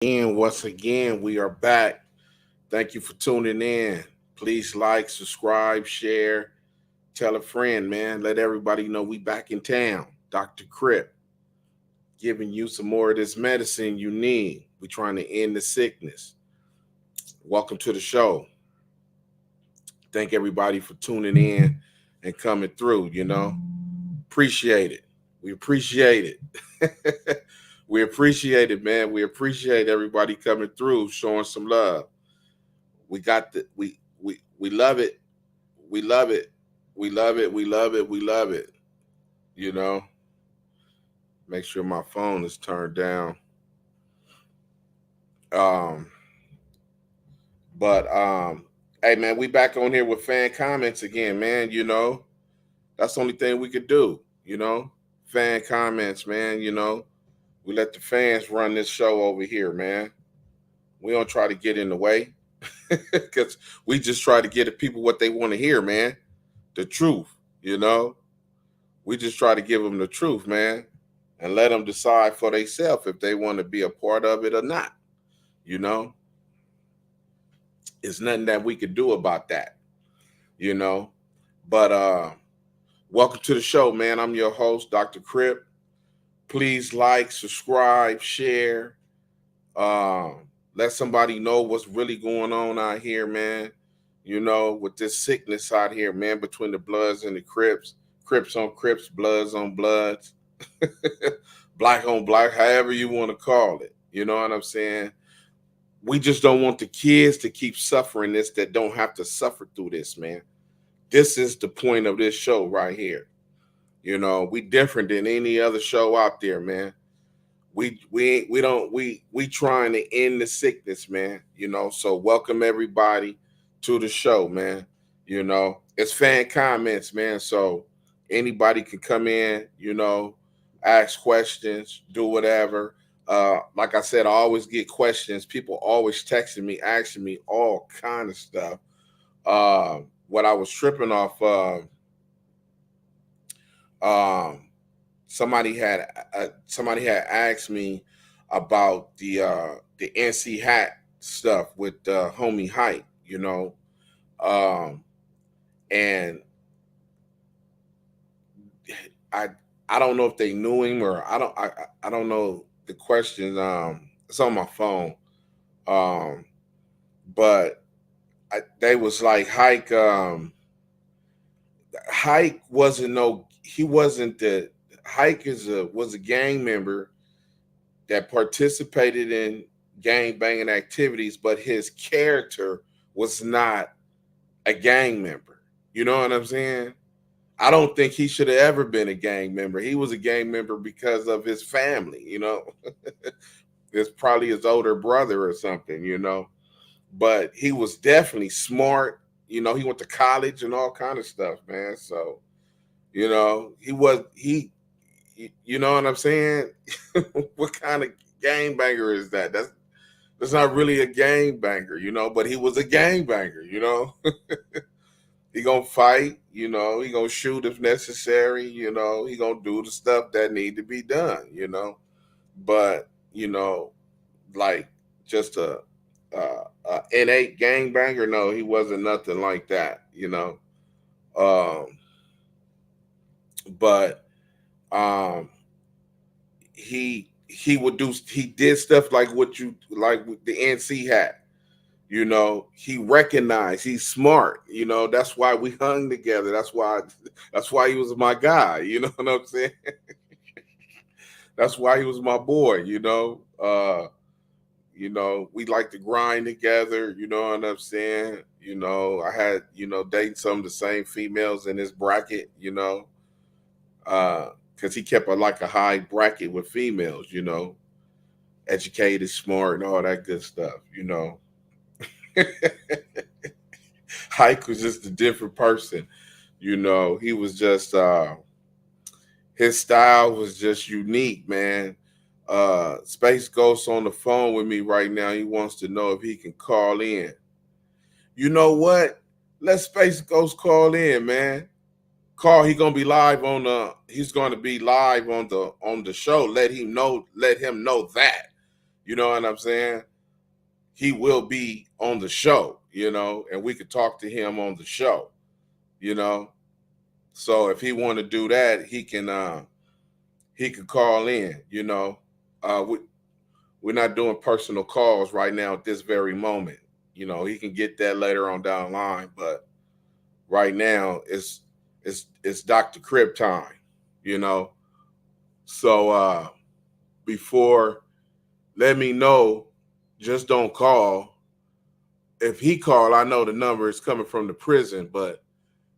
And once again, we are back. Thank you for tuning in. Please like, subscribe, share, tell a friend, man. Let everybody know we back in town. Dr. Crip, giving you some more of this medicine you need. We trying to end the sickness. Welcome to the show. Thank everybody for tuning in and coming through. Appreciate it. We appreciate it. We appreciate it, man. We appreciate everybody coming through, showing some love. We got the we love it. We love it. We love it. We love it. We love it. You know. Make sure my phone is turned down. Um, but hey man, we back on here with fan comments again, man. That's the only thing we could do. Fan comments, man. We let the fans run this show over here, man. We don't try to get in the way because we just try to get the people what they want to hear, man. The truth, you know. We just try to give them the truth, man, and let them decide for themselves if they want to be a part of it or not. You know, it's nothing that we could do about that. You know, but welcome to the show, man. I'm your host, Dr. Crip. Please like, subscribe, share. Um, Let somebody know what's really going on out here, man. With this sickness out here, man, between the Bloods and the Crips, Crips on Crips, Bloods on Bloods, black on black, however you want to call it. You know what I'm saying? We just don't want the kids to keep suffering this that don't have to suffer through this, man. This is the point of this show right here. We different than any other show out there, man. We trying to end the sickness, man. So welcome everybody to the show, man. It's fan comments, man. So anybody can come in, ask questions, do whatever. Like I said, I always get questions. People always texting me, asking me all kind of stuff. What I was tripping off of, um, somebody had asked me about the NC hat stuff with homie Height, um, and I I don't know if they knew him or I don't know the questions. It's on my phone, um, but they was like Hike wasn't no he wasn't the Hike was a gang member that participated in gang banging activities, but his character was not a gang member. You know what I'm saying? I don't think he should have ever been a gang member. He was a gang member because of his family. It's probably his older brother or something. But he was definitely smart. He went to college and all kind of stuff, man. So, he was you know what I'm saying? What kind of gang banger is that? That's not really a gang banger, but he was a gang banger. He gonna fight, he gonna shoot if necessary, he gonna do the stuff that need to be done. But, like just a innate gang banger, no, he wasn't nothing like that. Um, but um he did stuff like what you like with the NC hat. He recognized he's smart. That's why we hung together. That's why he was my guy. You know what I'm saying? That's why he was my boy. We like to grind together. You know what I'm saying? I had dating some of the same females in his bracket. Because he kept like a high bracket with females. Educated, smart, and all that good stuff. Hike was just a different person. He was just his style was just unique, man. Space Ghost on the phone with me right now. He wants to know if he can call in. You know what? Let Space Ghost call in, man. He's gonna be live on the show. Let him know that. You know what I'm saying? He will be on the show, and we could talk to him on the show, you know. So if he want to do that, he could call in, we're not doing personal calls right now at this very moment. He can get that later on down the line, but right now it's Dr. Crip time, you know. So before, let me know, just don't call. If he call, I know the number is coming from the prison, but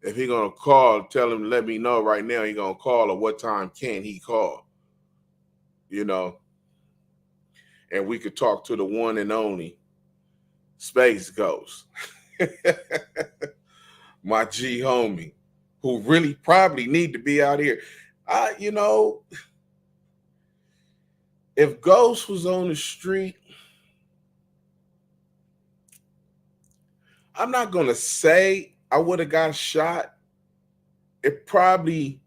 if he gonna call, tell him to let me know right now he gonna call, or what time can he call, you know, and we could talk to the one and only Space Ghost, my G homie, who really probably need to be out here. If Ghost was on the street, I'm not gonna say I would have got shot. It probably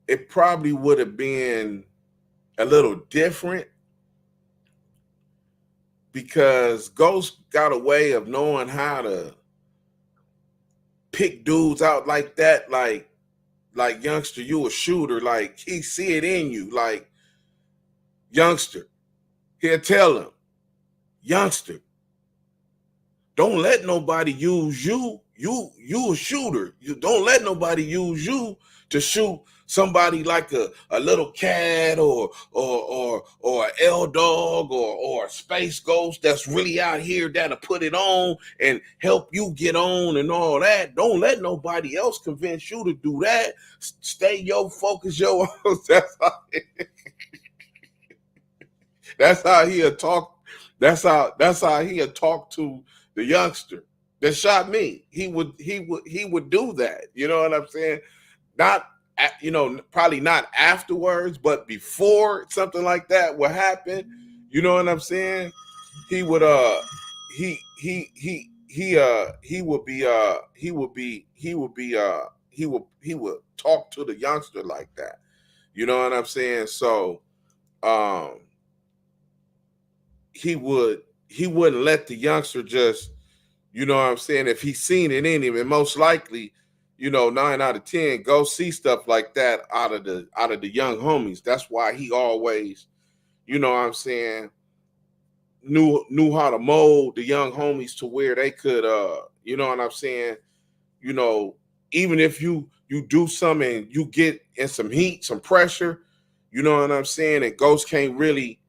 would have been a little different, because Ghost got a way of knowing how to pick dudes out like that, like youngster, you a shooter, like he see it in you, like youngster, he'll tell him, youngster, don't let nobody use you. You a shooter. You don't let nobody use you to shoot somebody like a little cat or an L dog or a space ghost that's really out here that'll put it on and help you get on and all that. Don't let nobody else convince you to do that. Stay your focus, your that's how he'll talk. That's how he'll talk to the youngster that shot me. He would do that. You know what I'm saying? Not probably not afterwards, but before something like that would happen. You know what I'm saying? He would he would talk to the youngster like that. You know what I'm saying? So um he wouldn't let the youngster just, you know what I'm saying, if he's seen it in him. And most likely, 9 out of 10 go see stuff like that out of the young homies. That's why he always, you know what I'm saying, knew how to mold the young homies to where they could you know what I'm saying, even if you do something and you get in some heat, some pressure, you know what I'm saying, and Ghost can't really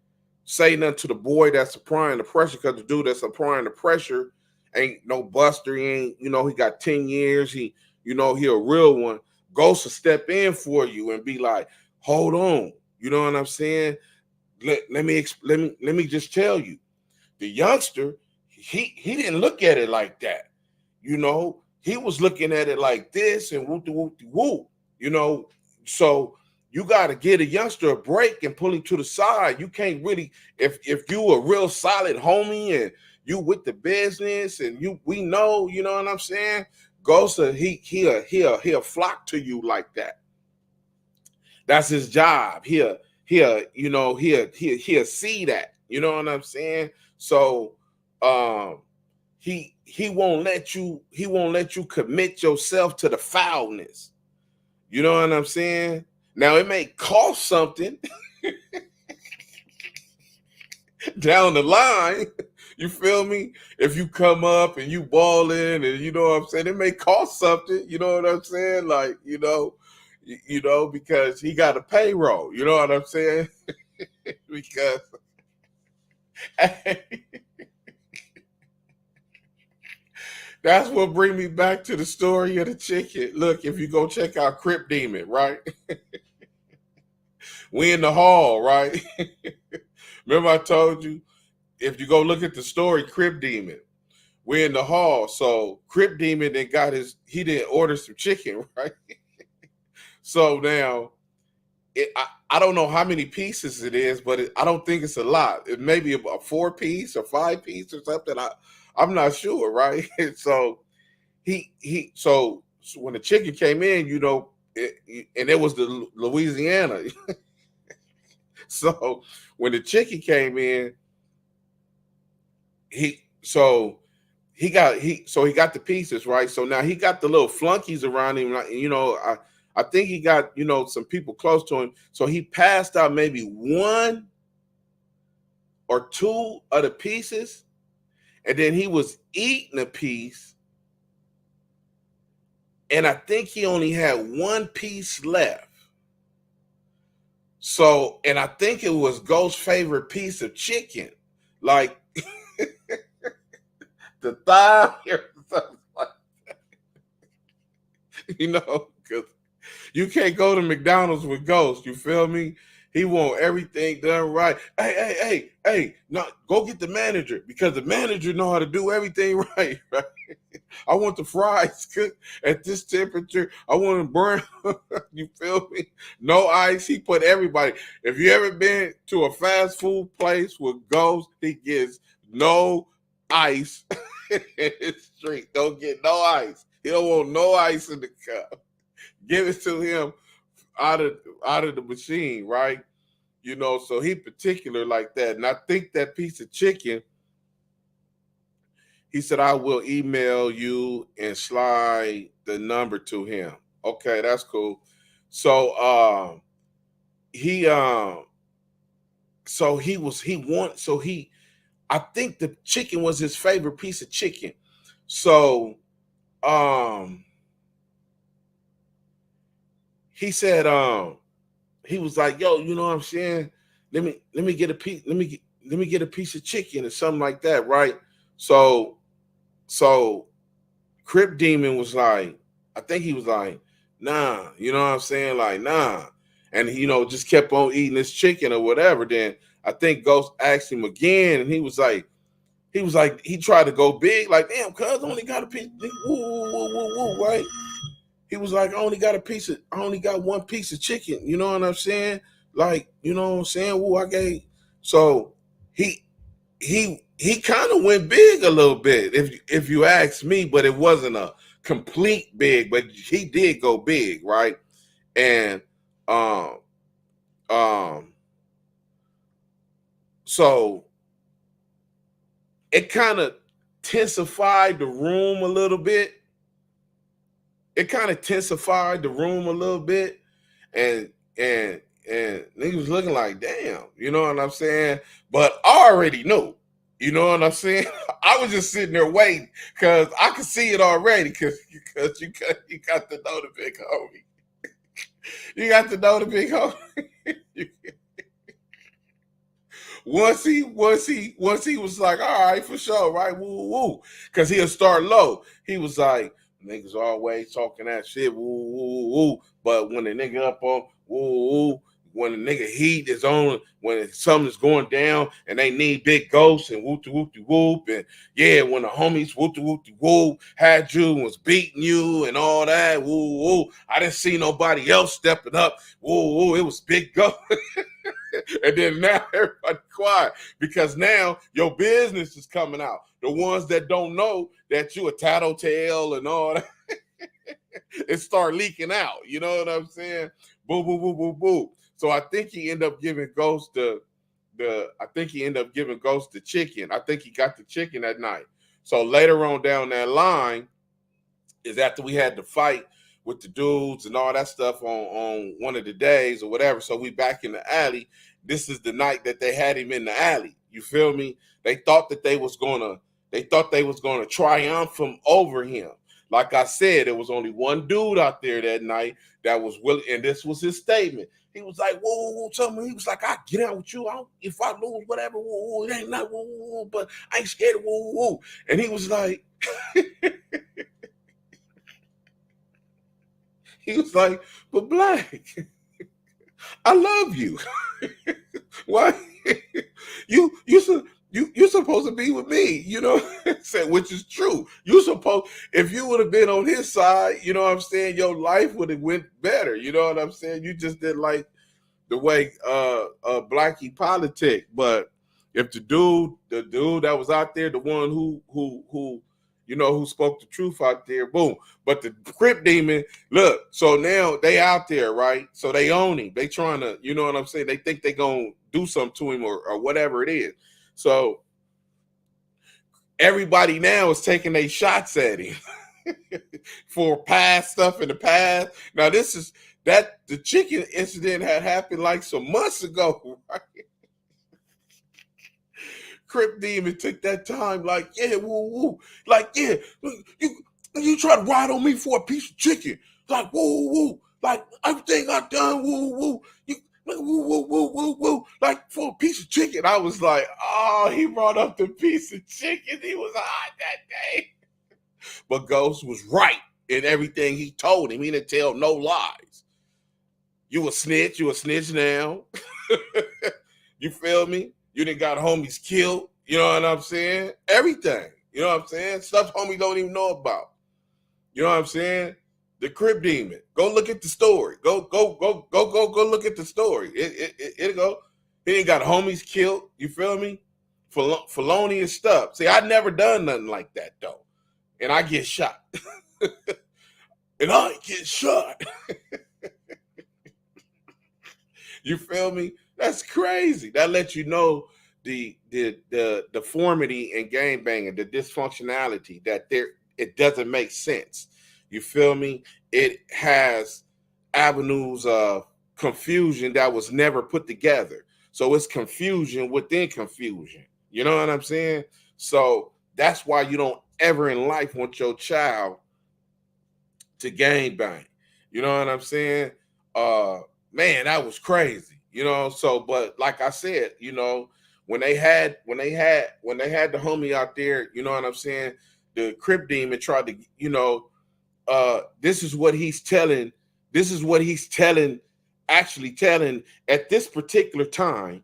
say nothing to the boy that's applying the pressure, because the dude that's applying the pressure ain't no buster. He ain't, he got 10 years. He a real one. Ghost will step in for you and be like, hold on. You know what I'm saying? Let me just tell you. The youngster, he didn't look at it like that. He was looking at it like this and whoop. So you got to get a youngster a break and pull him to the side. You can't really, if you a real solid homie and you with the business and we know, you know what I'm saying? Ghost, he'll flock to you like that. That's his job. He'll see that. You know what I'm saying? So he won't let you commit yourself to the foulness. You know what I'm saying? Now it may cost something down the line. You feel me? If you come up and you ball in, and you know what I'm saying, it may cost something. You know what I'm saying? Like, because he got a payroll. You know what I'm saying? Because that's what bring me back to the story of the chicken. Look, if you go check out Crip Demon, right? We in the hall, right? Remember I told you, if you go look at the story, Crip Demon, we're in the hall. So Crip Demon he didn't order some chicken, right? So now, I don't know how many pieces it is, but I don't think it's a lot. It may be a 4-piece or 5-piece or something. I'm not sure, right? So so when the chicken came in, and it was the Louisiana. So when the chicken came in, he got the pieces, right? So now he got the little flunkies around him, like, I think he got, some people close to him. So he passed out maybe one or two of the pieces, and then he was eating a piece, and I think he only had one piece left. So, and I think it was Ghost's favorite piece of chicken, like the thigh or something like that, because you can't go to McDonald's with Ghost. You feel me? He want everything done right. Hey, no, go get the manager, because the manager know how to do everything right, right? I want the fries cooked at this temperature. I want them brown. You feel me? No ice. He put everybody. If you ever been to a fast food place with Ghost, he gets no ice in his drink. Don't get no ice. He don't want no ice in the cup. Give it to him out of the machine, right? So he particular like that. And I think that piece of chicken, he said, I will email you and slide the number to him. Okay, that's cool. So he so he want so he I think the chicken was his favorite piece of chicken. So he said he was like, yo, you know what I'm saying? Let me get a piece, let me get a piece of chicken or something like that, right? So Crip Demon was like, I think he was like, nah, you know what I'm saying? Like, nah. And he, just kept on eating this chicken or whatever. Then I think Ghost asked him again, and he he tried to go big, like, damn, cuz I only got a piece, woo, right? He was like, I only got one piece of chicken, you know what I'm saying? Like, you know what I'm saying? Woo, I gave. So he kind of went big a little bit, if you ask me, but it wasn't a complete big, but he did go big, right? And um um so it kind of tensified the room a little bit. And niggas was looking like, damn, you know what I'm saying? But I already knew, you know what I'm saying? I was just sitting there waiting, because I could see it already, because you got to know the big homie. You got to know the big homie. Once he was like, all right, for sure, right? Woo, woo. Because he'll start low. He was like, niggas always talking that shit, woo, woo, woo. But when the nigga up on woo, woo, when the nigga heat is on, when something's going down and they need big ghosts and whoop whoop whoop, and yeah, when the homies whoop whoop had you and was beating you and all that, woo, woo. I didn't see nobody else stepping up, woo, woo. It was big ghost. And then now everybody quiet, because now your business is coming out. The ones that don't know that you a tattletale and all that, it start leaking out. You know what I'm saying? Boo, boo, boo, boo, boo. So I think he ended up giving Ghost the chicken. I think he got the chicken that night. So later on down that line is after we had the fight with the dudes and all that stuff on one of the days or whatever. So we back in the alley. This is the night that they had him in the alley. You feel me? They thought they was gonna triumph him over him. Like I said, there was only one dude out there that night that was willing, and this was his statement. He was like, whoa, whoa, tell me. He was like, I get out with you. If I lose, whatever, whoa, whoa, it ain't not, whoa, whoa, but I ain't scared of whoa, whoa. And he was like, but Black, I love you. Why? You're supposed to be with me, you know, which is true. If you would have been on his side, you know what I'm saying, your life would have went better. You know what I'm saying? You just didn't like the way Blackie politic. But if the dude that was out there, the one who who spoke the truth out there, boom. But the Crip Demon, look, so now they out there, right? So they own him. They trying to, you know what I'm saying? They think they gonna do something to him or whatever it is. So Everybody now is taking their shots at him for past stuff in the past. Now this is that the chicken incident had happened like some months ago. Right? Crip Demon took that time, like, yeah, woo woo, like, yeah, you try to ride on me for a piece of chicken, like, woo woo, like everything I done, woo woo, you woo woo woo woo woo, like for a piece of chicken. I was like, oh, he brought up the piece of chicken. He was hot that day, but Ghost was right in everything he told him. He didn't tell no lies. You a snitch. You a snitch now. You feel me? You done got homies killed. You know what I'm saying? Everything. You know what I'm saying? Stuff homies don't even know about. You know what I'm saying? The Crip Demon. Go look at the story. Go look at the story. It'll go. He ain't got homies killed. You feel me? Felonious stuff. See, I never done nothing like that though. And I get shot. And I get shot. You feel me? That's crazy. That lets you know the deformity in game banging, the dysfunctionality that there it doesn't make sense. You feel me? It has avenues of confusion that was never put together. So it's confusion within confusion. You know what I'm saying? So that's why you don't ever in life want your child to gang bang. You know what I'm saying? Man, that was crazy, you know. So, but like I said, you know, when they had the homie out there, you know what I'm saying, the Crip Demon tried to, you know, this is what he's telling, actually telling at this particular time,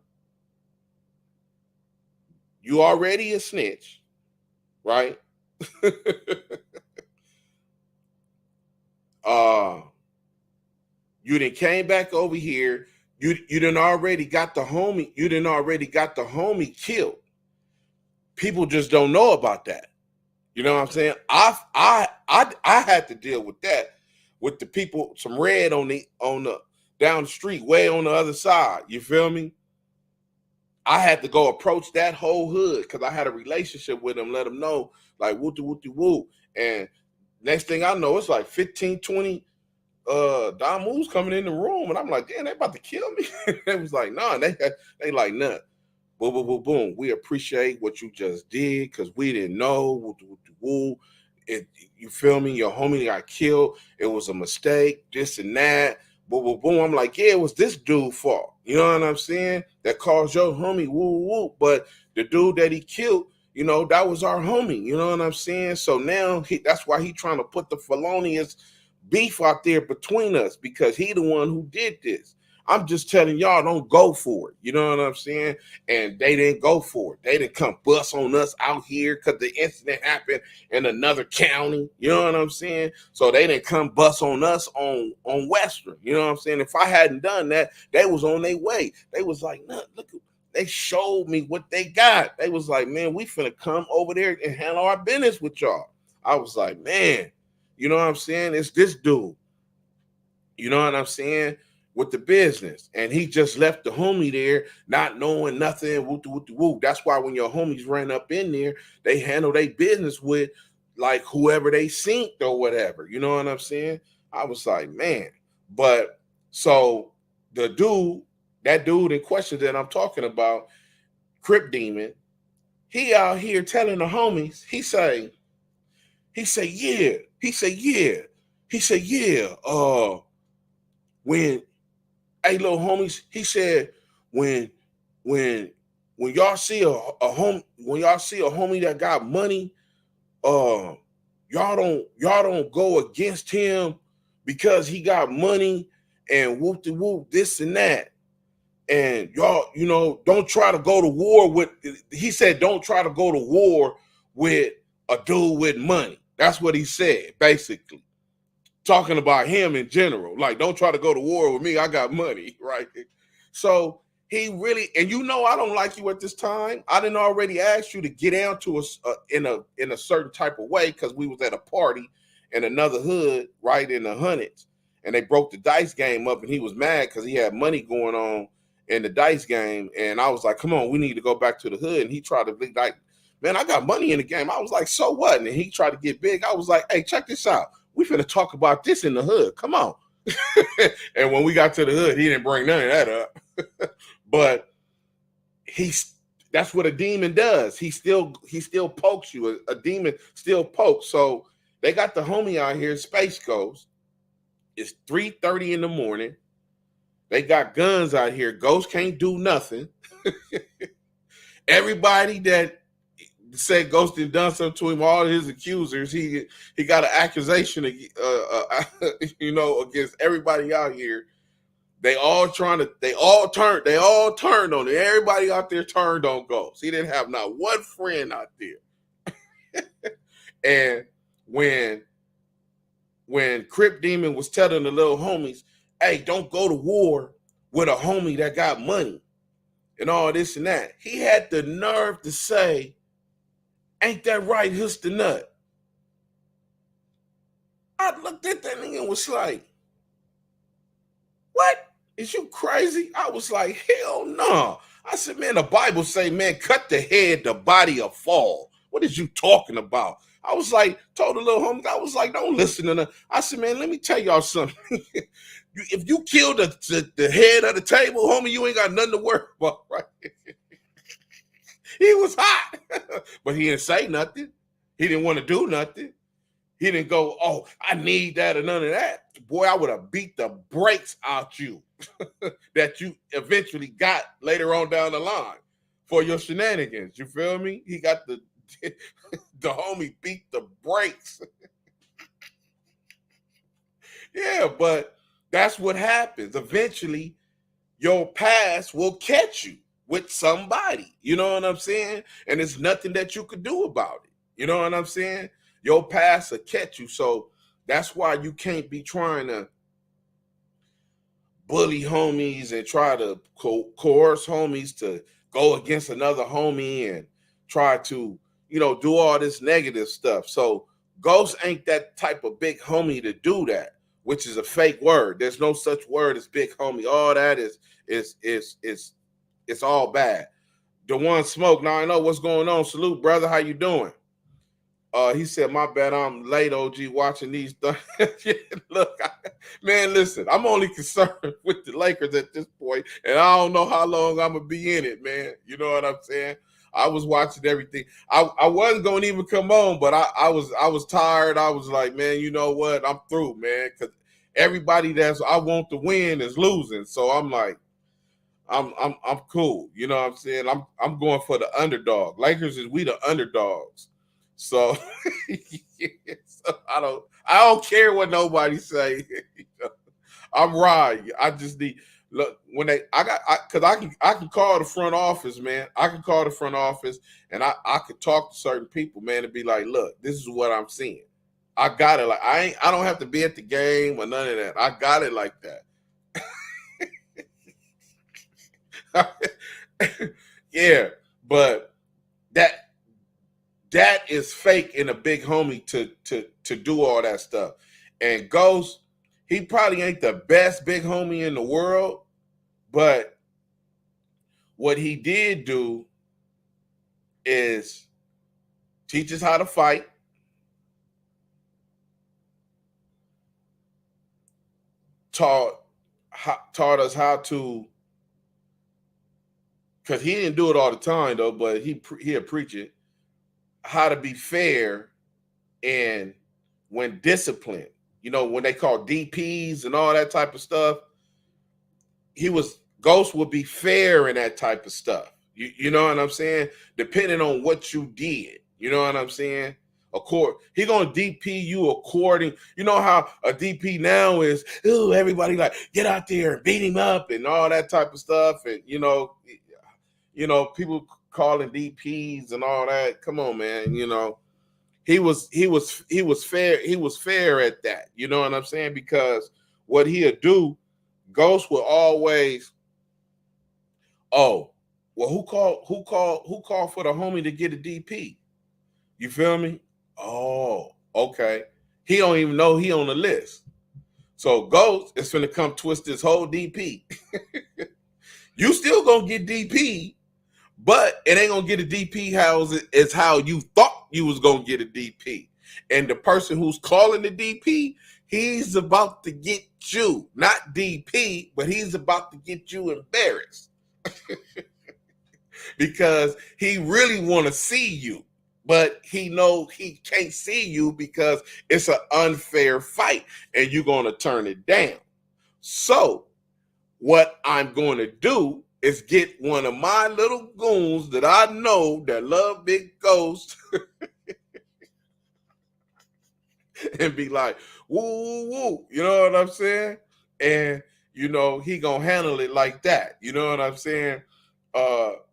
you already a snitch, right? You done came back over here. You done already got the homie. You done already got the homie killed. People just don't know about that. You know what I'm saying? I had to deal with that with the people, some red on the down the street, way on the other side. You feel me? I had to go approach that whole hood because I had a relationship with them, let them know, like, wooty wooty woo. And next thing I know, it's like 15, 20 Don Moon's coming in the room, and I'm like, damn, they about to kill me. They was like, nah, they like, nah. Boom, boom, boom, boom. We appreciate what you just did because we didn't know. Woo. You feel me? Your homie got killed. It was a mistake, this and that. Boom, boom, boom. I'm like, yeah, it was this dude's fault. You know what I'm saying? That caused your homie woo, woo. But the dude that he killed, you know, that was our homie. You know what I'm saying? So now that's why he trying to put the felonious beef out there between us because he the one who did this. I'm just telling y'all, don't go for it. You know what I'm saying? And they didn't go for it. They didn't come bust on us out here because the incident happened in another county. You know what I'm saying? So they didn't come bust on us on Western. You know what I'm saying? If I hadn't done that, they was on their way. They was like, nah, look, they showed me what they got. They was like, man, we finna come over there and handle our business with y'all. I was like, man, you know what I'm saying? It's this dude. You know what I'm saying? With the business. And he just left the homie there, not knowing nothing. Woo. That's why when your homies ran up in there, they handle their business with like whoever they synced or whatever. You know what I'm saying? I was like, man. But so that dude in question that I'm talking about, Crip Demon, he out here telling the homies, he say, yeah. When, hey, little homies, he said, when y'all see when y'all see a homie that got money, y'all don't go against him because he got money and whoop de whoop this and that. And y'all, you know, don't try to go to war with, he said, don't try to go to war with a dude with money. That's what he said, basically. Talking about him in general. Like, don't try to go to war with me. I got money, right? So he really, and you know, I don't like you at this time. I didn't already ask you to get down to us in a certain type of way because we was at a party in another hood, right in the hundreds, and they broke the dice game up, and he was mad because he had money going on in the dice game, and I was like, come on, we need to go back to the hood, and he tried to like man, I got money in the game. I was like, so what? And he tried to get big. I was like, hey, check this out. We finna talk about this in the hood. Come on. And when we got to the hood, he didn't bring none of that up. But that's what a demon does. He still pokes you. A demon still pokes. So they got the homie out here, Space Ghost. It's 3:30 in the morning. They got guns out here. Ghost can't do nothing. Everybody that said Ghost had done something to him, all his accusers, he got an accusation, against everybody out here. They all turned on it. Everybody out there turned on Ghost. He didn't have not one friend out there. And when Crip Demon was telling the little homies, hey, don't go to war with a homie that got money and all this and that, he had the nerve to say, ain't that right, Huster Nut? I looked at that nigga and was like, what? Is you crazy? I was like, hell no. I said, man, the Bible say, man, cut the head, the body will fall. What is you talking about? I was like, told the little homie, I was like, don't listen to them. I said, man, let me tell y'all something. If you kill the head of the table, homie, you ain't got nothing to worry about, right? He was hot, but he didn't say nothing. He didn't want to do nothing. He didn't go, oh, I need that or none of that. Boy, I would have beat the brakes out you that you eventually got later on down the line for your shenanigans. You feel me? He got the homie beat the brakes. Yeah, but that's what happens. Eventually, your past will catch you with somebody. You know what I'm saying? And there's nothing that you could do about it. You know what I'm saying? Your past will catch you. So that's why you can't be trying to bully homies and try to coerce homies to go against another homie and try to, do all this negative stuff. So Ghost ain't that type of big homie to do that, which is a fake word. There's no such word as big homie. All that is it's all bad. The one Smoke, now I know what's going on. Salute, brother. How you doing? He said, my bad, I'm late, OG, watching these things. Look, man, listen, I'm only concerned with the Lakers at this point, and I don't know how long I'm going to be in it, man. You know what I'm saying? I was watching everything. I wasn't going to even come on, but I was tired. I was like, man, you know what? I'm through, man, because everybody I want to win is losing. So I'm like, I'm cool. You know what I'm saying? I'm going for the underdog. Lakers we the underdogs. So, so I don't care what nobody say. I'm right. I just need look when because I can call the front office, man. I can call the front office and I could talk to certain people, man, and be like, look, this is what I'm seeing. I got it. Like I don't have to be at the game or none of that. I got it like that. Yeah, but that is fake in a big homie to do all that stuff. And Ghost, he probably ain't the best big homie in the world, but what he did do is teach us how to fight, taught us how to, because he didn't do it all the time though, but he'll preach it, how to be fair and when disciplined, when they call DPs and all that type of stuff, Ghost would be fair in that type of stuff. You know what I'm saying? Depending on what you did, you know what I'm saying? He gonna DP you according. You know how a DP now is, ooh, everybody like get out there and beat him up and all that type of stuff, and people calling DPs and all that. Come on, man. He was fair. He was fair at that. You know what I'm saying? Because what he'll do, Ghost will always, oh, well, who called for the homie to get a DP? You feel me? Oh, okay. He don't even know he on the list. So Ghost is finna come twist this whole DP. You still gonna get DP, But it ain't gonna get a DP it's how you thought you was gonna get a DP. And the person who's calling the DP, he's about to get you, not DP, but he's about to get you embarrassed because he really want to see you, but he know he can't see you because it's an unfair fight and you're gonna turn it down. So what I'm going to do is get one of my little goons that I know that love Big Ghost and be like, woo, woo, woo. You know what I'm saying? And, he going to handle it like that. You know what I'm saying? But,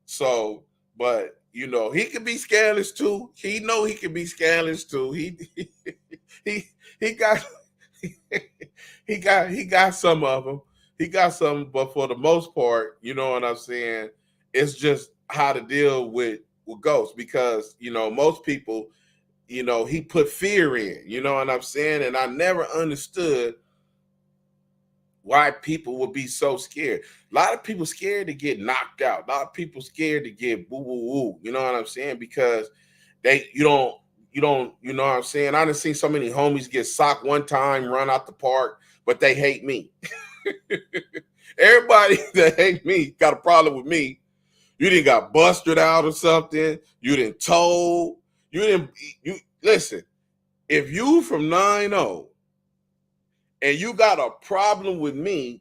he can be scandalous too. He know he can be scandalous too. He got, he got some of them. He got some, but for the most part, you know what I'm saying? It's just how to deal with ghosts because, most people, he put fear in, you know what I'm saying? And I never understood why people would be so scared. A lot of people scared to get knocked out. A lot of people scared to get woo woo woo. You know what I'm saying? Because you know what I'm saying? I done seen so many homies get socked one time, run out the park, but they hate me. Everybody that hate me got a problem with me. You didn't got busted out or something. You didn't told. You listen. If you from 9-0 and you got a problem with me,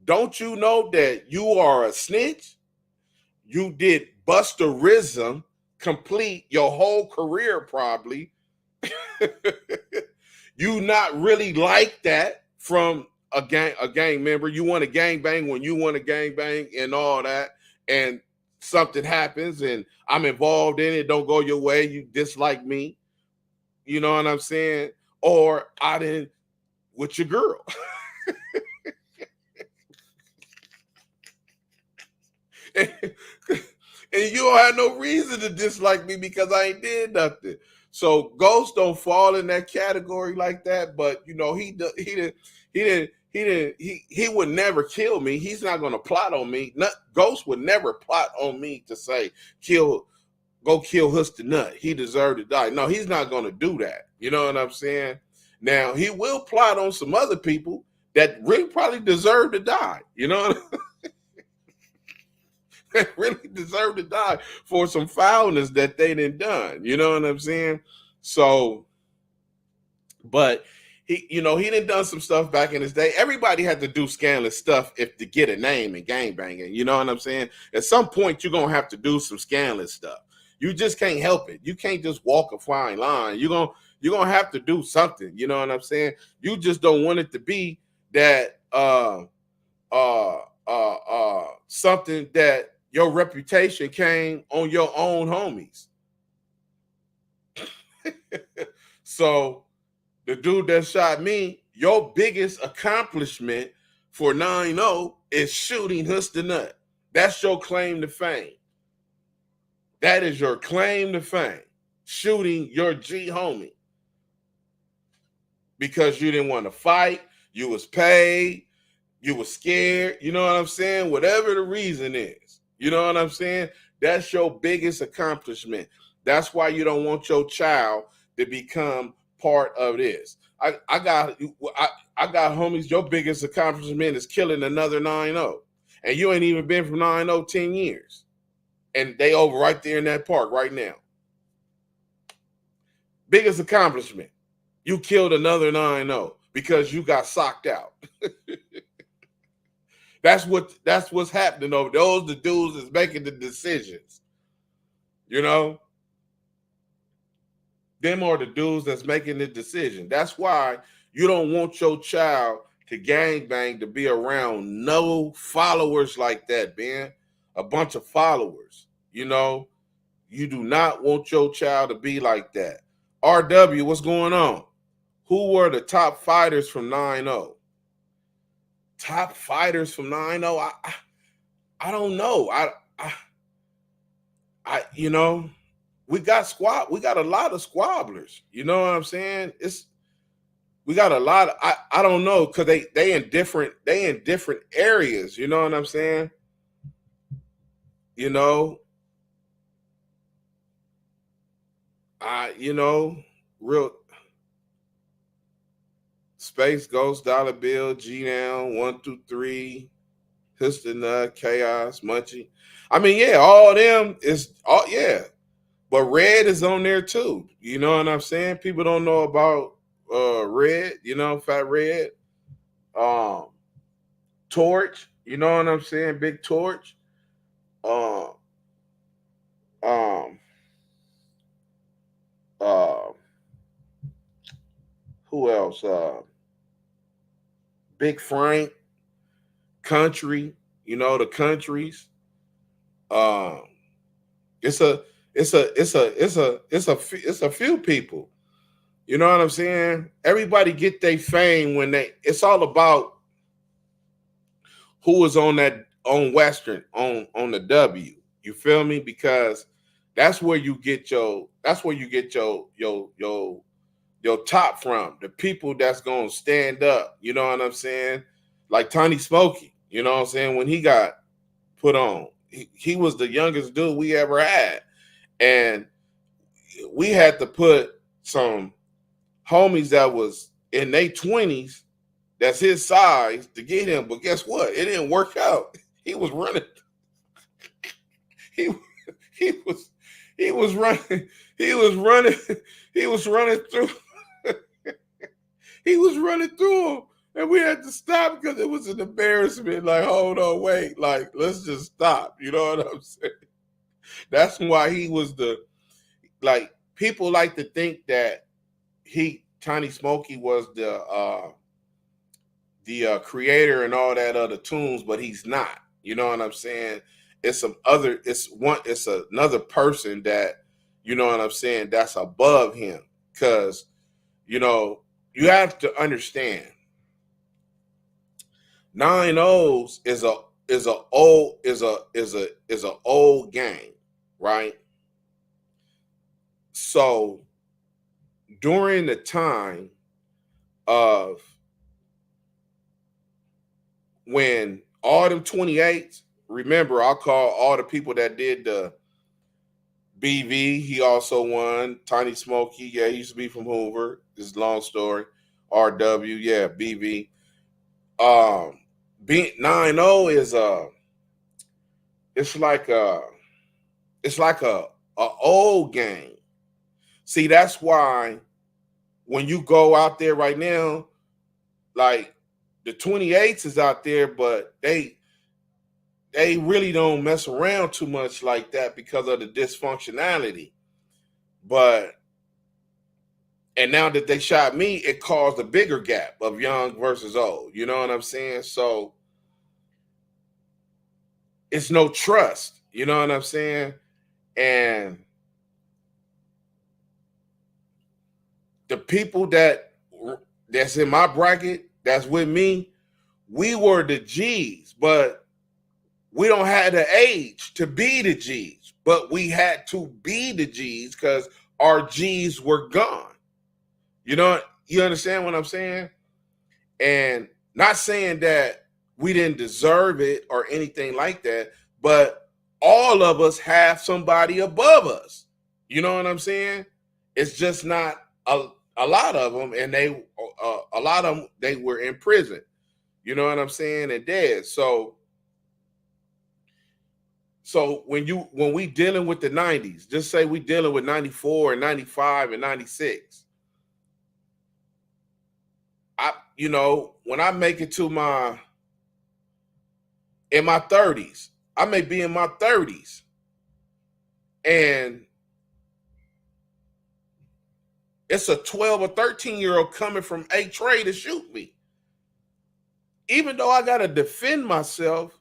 don't you know that you are a snitch? You did busterism complete your whole career probably. You not really like that from a gang member. You want to gang bang when you want to gang bang and all that, and something happens and I'm involved in it, don't go your way, you dislike me. You know what I'm saying? Or I didn't with your girl. and you don't have no reason to dislike me because I ain't did nothing. So Ghost don't fall in that category like that, but he would never kill me. He's not going to plot on me. Ghost would never plot on me to say go kill Husta Nut. He deserved to die. No, he's not going to do that. You know what I'm saying? Now he will plot on some other people that really probably deserve to die. You know what I mean? That really deserve to die for some foulness that they done. You know what I'm saying? So, but he done some stuff back in his day. Everybody had to do scandalous stuff if to get a name and gang banging. You know what I'm saying? At some point, you're gonna have to do some scandalous stuff. You just can't help it. You can't just walk a fine line. You're gonna have to do something. You know what I'm saying? You just don't want it to be that something that your reputation came on your own homies. So the dude that shot me, your biggest accomplishment for 9-0 is shooting Husta Nut. That's your claim to fame. That is your claim to fame. Shooting your G homie. Because you didn't want to fight, you was paid, you was scared, you know what I'm saying? Whatever the reason is, you know what I'm saying? That's your biggest accomplishment. That's why you don't want your child to become part of this. I got homies, your biggest accomplishment is killing another 9-0. And you ain't even been from 9-0 10 years. And they over right there in that park right now. Biggest accomplishment. You killed another 9-0 because you got socked out. That's what's happening over there. Those the dudes that's making the decisions. You know? Them are the dudes that's making the decision. That's why you don't want your child to gangbang, to be around no followers like that, man. A bunch of followers. You know? You do not want your child to be like that. RW, what's going on? Who were the top fighters from 9-0? Top fighters from 9-0? I don't know. We got a lot of squabblers. You know what I'm saying? We got a lot of, I don't know, because they in different areas, you know what I'm saying? You know, You know, real Space Ghost, Dollar Bill, G Down, 1 2 3, Hister Nut, Chaos, Munchie. I mean, yeah, all them is all yeah. But Red is on there too. You know what I'm saying? People don't know about Red, you know, Fat Red. Um Torch, you know what I'm saying? Big Torch. Uh, um uh who else? Big Frank, Country, you know, the countries. Um it's a it's a few people. You know what I'm saying? Everybody get their fame when it's all about who was on that on Western on the W. You feel me? Because that's where you get your top from. The people that's gonna stand up. You know what I'm saying? Like Tony Smokey. You know what I'm saying? When he got put on, he was the youngest dude we ever had, and we had to put some homies that was in their 20s that's his size to get him. But guess what? It didn't work out. He was running. He he was he was running. He was running. He was running through. He was running through them, and we had to stop because it was an embarrassment. Like, hold on, wait, like let's just stop. You know what I'm saying? That's why he was the like. People like to think that Tiny Smokey was the creator and all that other tunes, but he's not. You know what I'm saying? It's some other. It's another person that you know what I'm saying. That's above him because you know you have to understand. Nine O's is a old game, right? So during the time of when all them 28s, remember, I'll call all the people that did the BV. He also won. Tiny Smokey, yeah, he used to be from Hoover. This is a long story. RW, yeah, BV. Um, B90 is it's like a it's like a old game. See, that's why when you go out there right now, like the 28s is out there, but they really don't mess around too much like that because of the dysfunctionality. But and now that they shot me, it caused a bigger gap of young versus old. You know what I'm saying? So it's no trust. You know what I'm saying? And the people that's in my bracket, that's with me, we were the G's, but we don't have the age to be the G's. But we had to be the G's because our G's were gone. You know, you understand what I'm saying? And not saying that we didn't deserve it or anything like that, but all of us have somebody above us. You know what I'm saying? It's just not a lot of them, and a lot of them they were in prison. You know what I'm saying? And dead. So when we dealing with the 90s, just say we dealing with 94 and 95 and 96. When I make it to my 30s, I may be in my 30s, and it's a 12 or 13-year-old coming from A Trey to shoot me. Even though I gotta defend myself,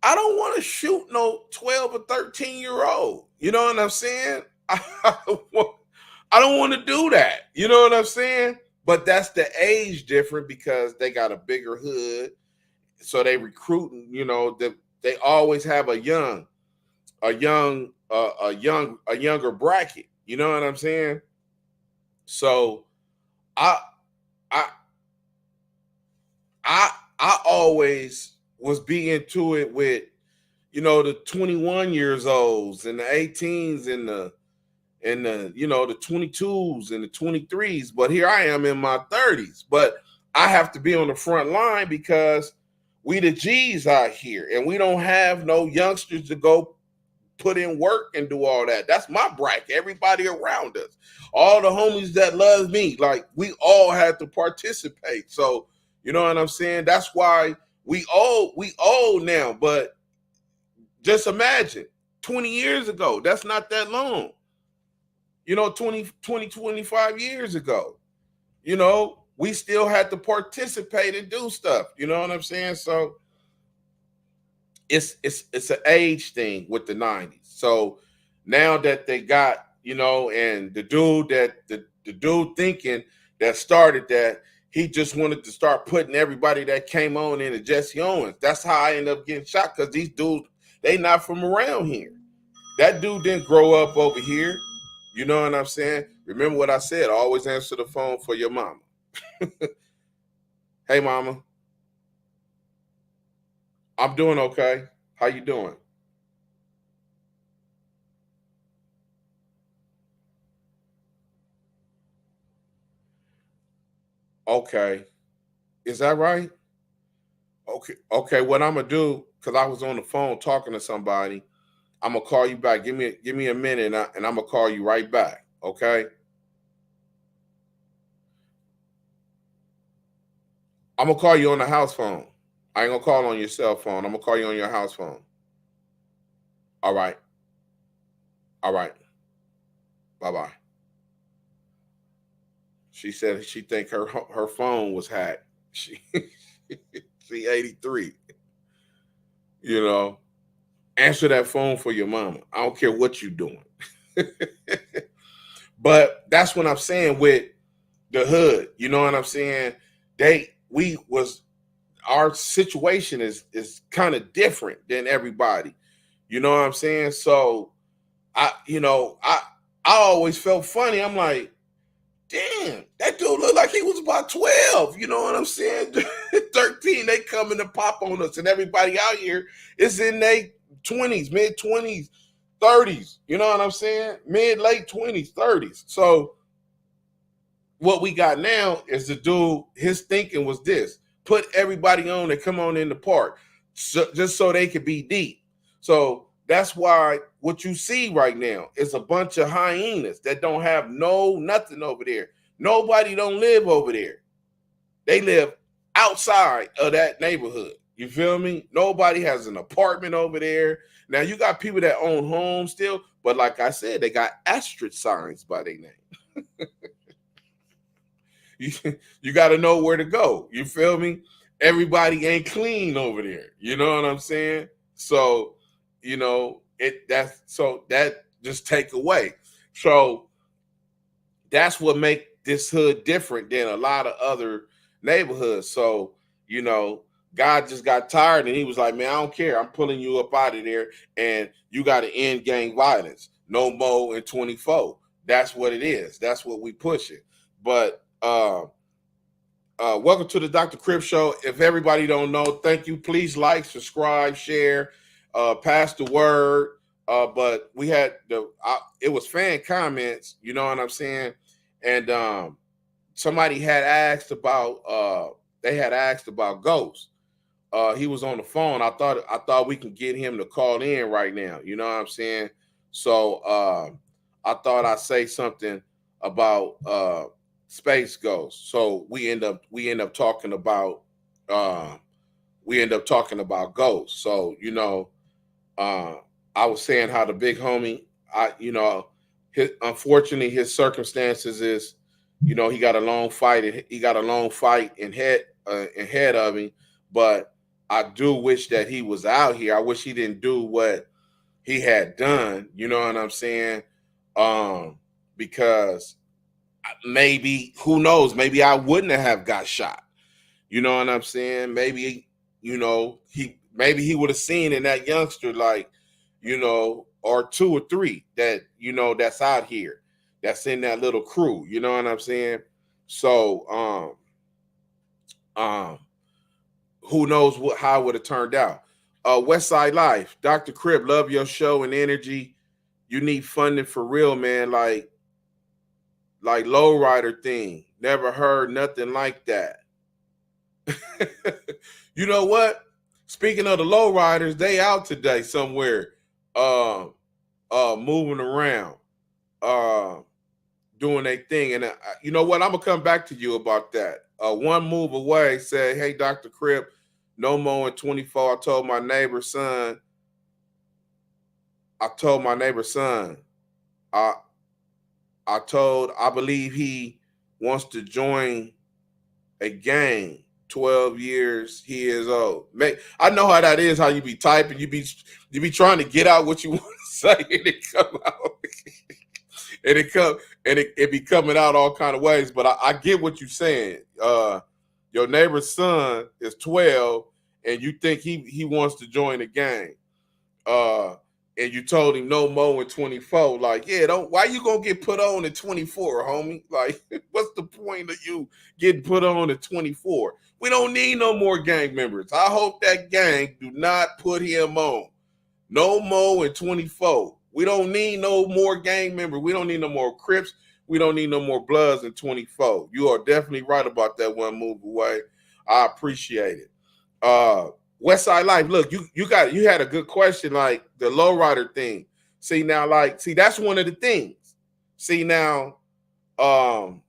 I don't want to shoot no 12 or 13-year-old. You know what I'm saying? I don't want to do that. You know what I'm saying? But that's the age difference because they got a bigger hood. So they recruiting, they always have a younger bracket. You know what I'm saying? So I I I always was be into it with the 21 years olds and the 18s and in the, the 22s and the 23s, but here I am in my 30s. But I have to be on the front line because we the G's out here, and we don't have no youngsters to go put in work and do all that. That's my bracket. Everybody around us, all the homies that love me, like we all had to participate. So you know what I'm saying? That's why we old now. But just imagine 20 years ago, that's not that long. 25 years ago, we still had to participate and do stuff. You know what I'm saying? So it's an age thing with the 90s. So now that they got, and the dude thinking that started that, he just wanted to start putting everybody that came on into Jesse Owens. That's how I ended up getting shot, because these dudes, they not from around here. That dude didn't grow up over here. You know what I'm saying? Remember what I said, always answer the phone for your mama. Hey mama, I'm doing okay. How you doing? Okay. Is that right? Okay. Okay. What I'm gonna do, because I was on the phone talking to somebody, I'm gonna call you back. Give me a minute, and I'm gonna call you right back. Okay. I'm gonna call you on the house phone. I ain't gonna call on your cell phone. I'm gonna call you on your house phone. All right. All right. Bye bye. She said she think her phone was hacked. She she 83. You know, answer that phone for your mama. I don't care what you doing. But that's what I'm saying with the hood. You know what I'm saying? We was our situation is kind of different than everybody. You know what I'm saying? So I always felt funny. I'm like, damn, that dude looked like he was about 12. You know what I'm saying? 13, they coming to pop on us, and everybody out here is in their 20s, mid 20s, 30s. You know what I'm saying? Mid, late 20s, 30s. So what we got now is the dude, his thinking was this: put everybody on and come on in the park, just so they could be deep. So that's why what you see right now is a bunch of hyenas that don't have nothing over there. Nobody don't live over there. They live outside of that neighborhood. You feel me? Nobody has an apartment over there. Now you got people that own homes still, but like I said, they got asterisk signs by their name. you you got to know where to go. You feel me? Everybody ain't clean over there. You know what I'm saying? So, that just take away. So that's what make this hood different than a lot of other neighborhoods. So, you know, God just got tired and he was like, man, I don't care. I'm pulling you up out of there, and you got to end gang violence. No more in 24. That's what it is. That's what we push it. But welcome to the Dr. Crip Show. If everybody don't know, thank you. Please like, subscribe, share, pass the word. But we had it was fan comments, you know what I'm saying? And somebody had asked about they had asked about Ghost. He was on the phone. I thought we can get him to call in right now. You know what I'm saying? So I thought I'd say something about Space Ghost. So we end up talking about uh, Ghost. So uh, I was saying how the big homie, unfortunately his circumstances is, he got a long fight, and he got a long fight in head of him. But I do wish that he was out here. I wish he didn't do what he had done. You know what I'm saying? Because maybe, who knows? Maybe I wouldn't have got shot. You know what I'm saying? Maybe, he would have seen in that youngster, like, or two or three that, that's out here, that's in that little crew. You know what I'm saying? So um who knows how it would have turned out. West Side Life, Dr. Crip, love your show and energy. You need funding for real, man. Like lowrider thing. Never heard nothing like that. You know what? Speaking of the lowriders, they out today somewhere, uh, moving around, uh, doing their thing. And you know what? I'm gonna come back to you about that. One move away said, "Hey, Dr. Crip, no more in 24." I told my neighbor son, I I believe he wants to join a gang. 12 years he is old. I know how that is, how you be typing, you be trying to get out what you want to say, and it come out. And it be coming out all kind of ways. But I get what you're saying. Your neighbor's son is 12 and you think he wants to join the gang. Uh and you told him no more in 24. Like, yeah, don't why you gonna get put on at 24, homie? Like, what's the point of you getting put on at 24? We don't need no more gang members. I hope that gang do not put him on. No more in 24. We don't need no more gang members. We don't need no more Crips. We don't need no more Bloods in 24. You are definitely right about that one move away. I appreciate it. West Side Life. Look, you had a good question, like the lowrider thing. See now, that's one of the things. See now, um,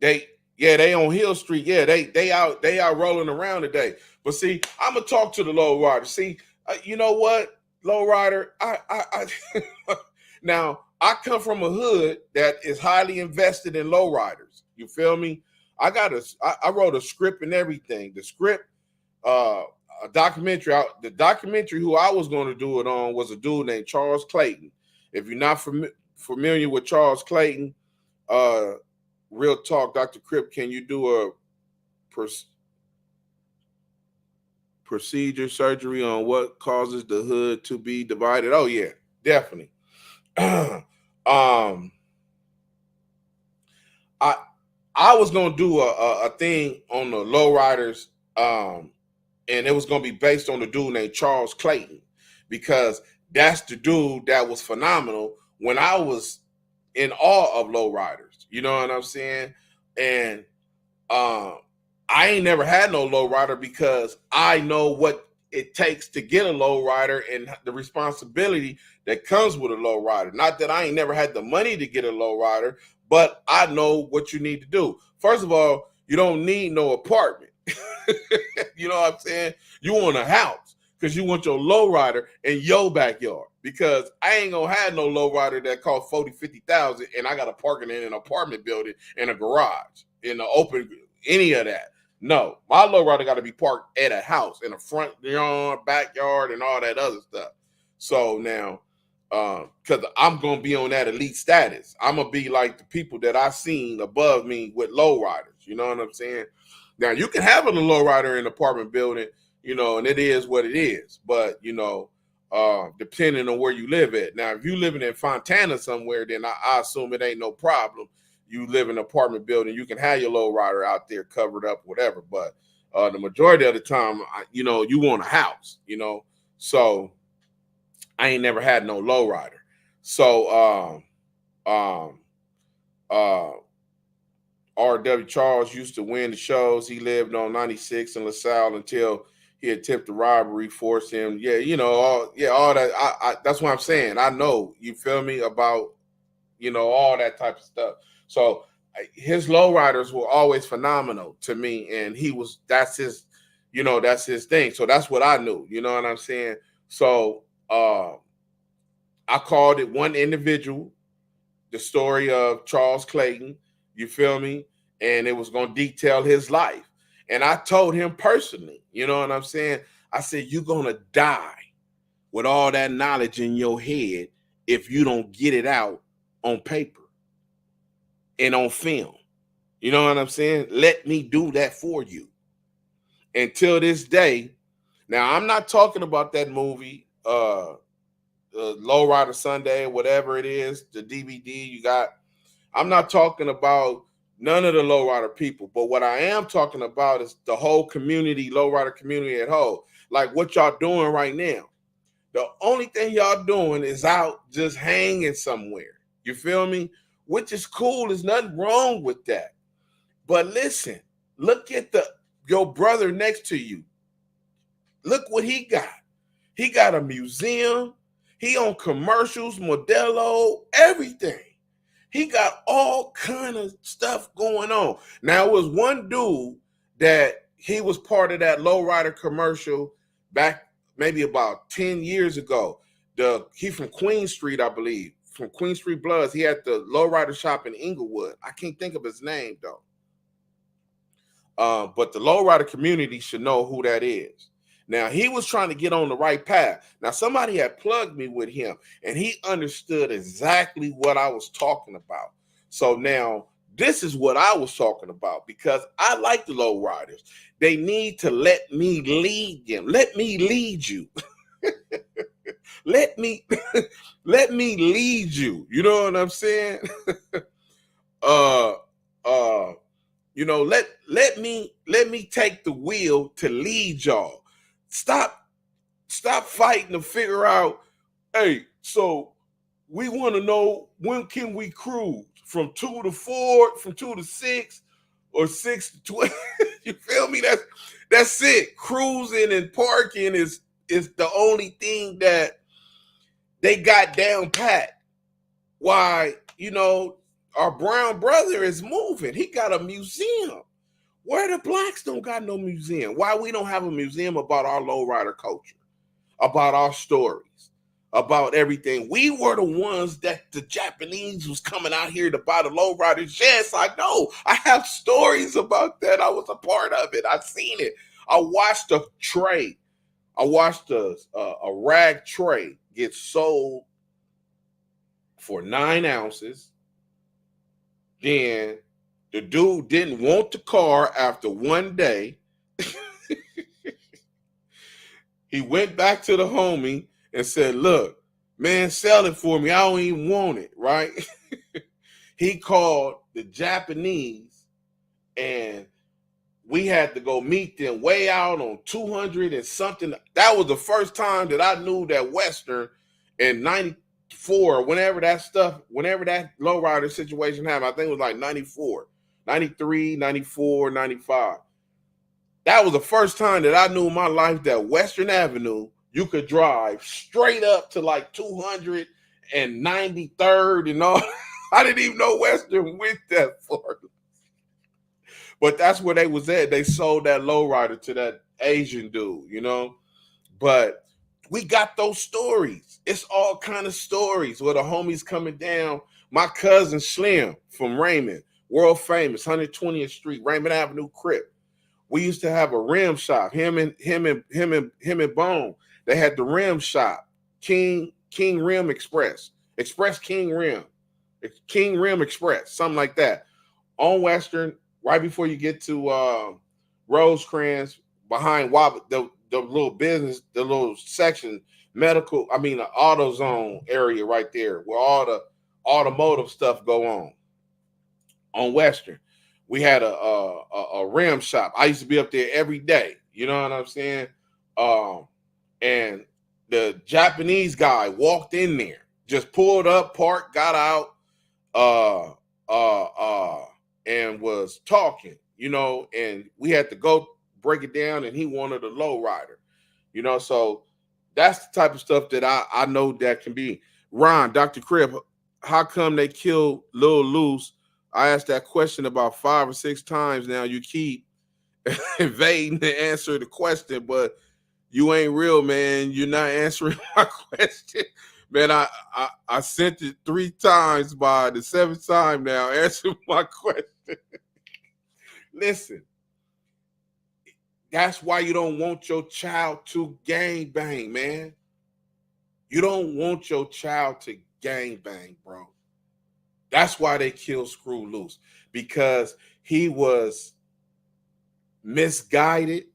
they on Hill Street. Yeah, they out rolling around today. But see, I'm gonna talk to the lowrider. See, you know what, lowrider? I now I come from a hood that is highly invested in lowriders. You feel me? I wrote a script and everything. The script, a documentary. The documentary who I was going to do it on was a dude named Charles Clayton. If you're not familiar with Charles Clayton, real talk, Dr. Crip, can you do a procedure surgery on what causes the hood to be divided? Oh yeah, definitely. um, I I was gonna do a thing on the lowriders, and it was gonna be based on the dude named Charles Clayton, because that's the dude that was phenomenal when I was in awe of lowriders. You know what I'm saying? And um, I ain't never had no lowrider because I know what it takes to get a lowrider and the responsibility that comes with a lowrider. Not that I ain't never had the money to get a lowrider, but I know what you need to do. First of all, you don't need no apartment. You know what I'm saying? You want a house because you want your lowrider in your backyard. Because I ain't gonna have no lowrider that costs 40, 50,000 and I gotta park it in an apartment building in a garage, in the open, any of that. No, my lowrider got to be parked at a house in a front yard, backyard, and all that other stuff. So now, because I'm gonna be on that elite status, I'm gonna be like the people that I seen above me with lowriders. You know what I'm saying? Now you can have a lowrider in an apartment building, and it is what it is. But depending on where you live at. Now, if you living in Fontana somewhere, then I assume it ain't no problem. You live in an apartment building, you can have your lowrider out there covered up, whatever. But the majority of the time, you want a house, So I ain't never had no lowrider. So uh, R.W. Charles used to win the shows. He lived on 96 in LaSalle until he attempted robbery, forced him. Yeah, all that. That's what I'm saying. I know, you feel me, about, all that type of stuff. So his lowriders were always phenomenal to me. And that's his thing. So that's what I knew, you know what I'm saying? So I called it one individual, the story of Charles Clayton, you feel me? And it was going to detail his life. And I told him personally, you know what I'm saying? I said, you're going to die with all that knowledge in your head if you don't get it out on paper and on film. You know what I'm saying? Let me do that for you. Until this day, now I'm not talking about that movie, Lowrider Sunday, whatever it is, the DVD you got. I'm not talking about none of the lowrider people, but what I am talking about is the whole community, lowrider community at whole. Like what y'all doing right now. The only thing y'all doing is out just hanging somewhere. You feel me? Which is cool. There's nothing wrong with that. But listen, look at your brother next to you. Look what he got. He got a museum. He on commercials, Modelo, everything. He got all kind of stuff going on. Now, it was one dude that he was part of that lowrider commercial back maybe about 10 years ago. He from Queen Street, I believe. From Queen Street Bloods. He had the lowrider shop in Inglewood. I can't think of his name, though. But the lowrider community should know who that is. Now, he was trying to get on the right path. Now, somebody had plugged me with him, and he understood exactly what I was talking about. So now, this is what I was talking about, because I like the lowriders. They need to let me lead them. Let me lead you. let me let me lead you. You know what I'm saying? uh uh let me take the wheel to lead y'all. Stop fighting to figure out, hey, so we want to know, when can we cruise from 2 to 4, from 2 to 6, or 6 to 12? You feel me? That's it. Cruising and parking is the only thing that they got down pat. Why, our brown brother is moving. He got a museum. Where the blacks don't got no museum? Why we don't have a museum about our lowrider culture, about our stories, about everything? We were the ones that the Japanese was coming out here to buy the lowriders. Yes, I know. I have stories about that. I was a part of it. I've seen it. I watched a tray. I watched a rag tray get sold for 9 ounces. Then the dude didn't want the car after one day. He went back to the homie and said, look, man, sell it for me. I don't even want it, right? He called the Japanese, and we had to go meet them way out on 200 and something. That was the first time that I knew that Western in 94, whenever that lowrider situation happened, I think it was like 94, 93, 94, 95. That was the first time that I knew in my life that Western Avenue, you could drive straight up to like 293rd and all. I didn't even know Western went that far. But that's where they was at. They sold that lowrider to that Asian dude. But we got those stories. It's all kind of stories where the homies coming down. My cousin Slim from Raymond, world famous, 120th Street, Raymond Avenue, Crip. We used to have a rim shop. Him and Bone. They had the rim shop, King Rim Express King Rim Express, something like that, on Western, right before you get to Rosecrans, behind the little business, the little section, the auto zone area right there, where all the automotive stuff go on Western. We had a rim shop. I used to be up there every day. You know what I'm saying? And the Japanese guy walked in there, just pulled up, parked, got out, and was talking. And we had to go break it down, and he wanted a low rider. So that's the type of stuff that I know that can be. Ron, Dr. Crip, how come they killed Lil Loose? I asked that question about 5 or 6 times now. You keep evading to answer the question, but you ain't real, man. You're not answering my question. Man, I sent it 3 times, by the 7th time now. Answer my question. Listen, that's why you don't want your child to gang bang, man. You don't want your child to gang bang, bro. That's why they killed Screw Loose, because he was misguided.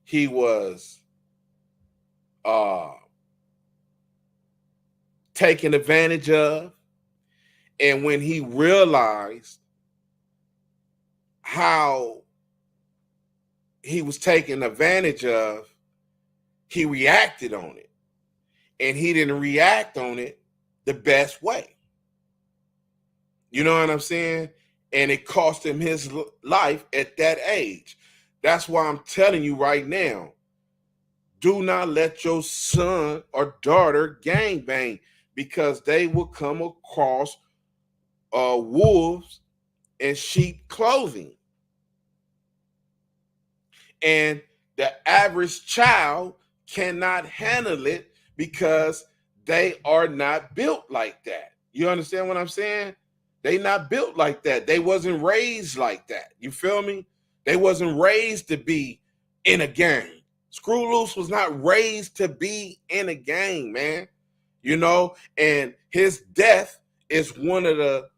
He was taken advantage of. And when he realized how he was taken advantage of, he reacted on it. and he didn't react on it the best way. You know what I'm saying? And it cost him his life at that age. That's why I'm telling you right now, do not let your son or daughter gangbang, because they will come across wolves in sheep clothing. And the average child cannot handle it because they are not built like that. You understand what I'm saying? They not built like that. They wasn't raised like that. You feel me? They wasn't raised to be in a gang. Screw Loose was not raised to be in a gang, man. You know, and his death is one of the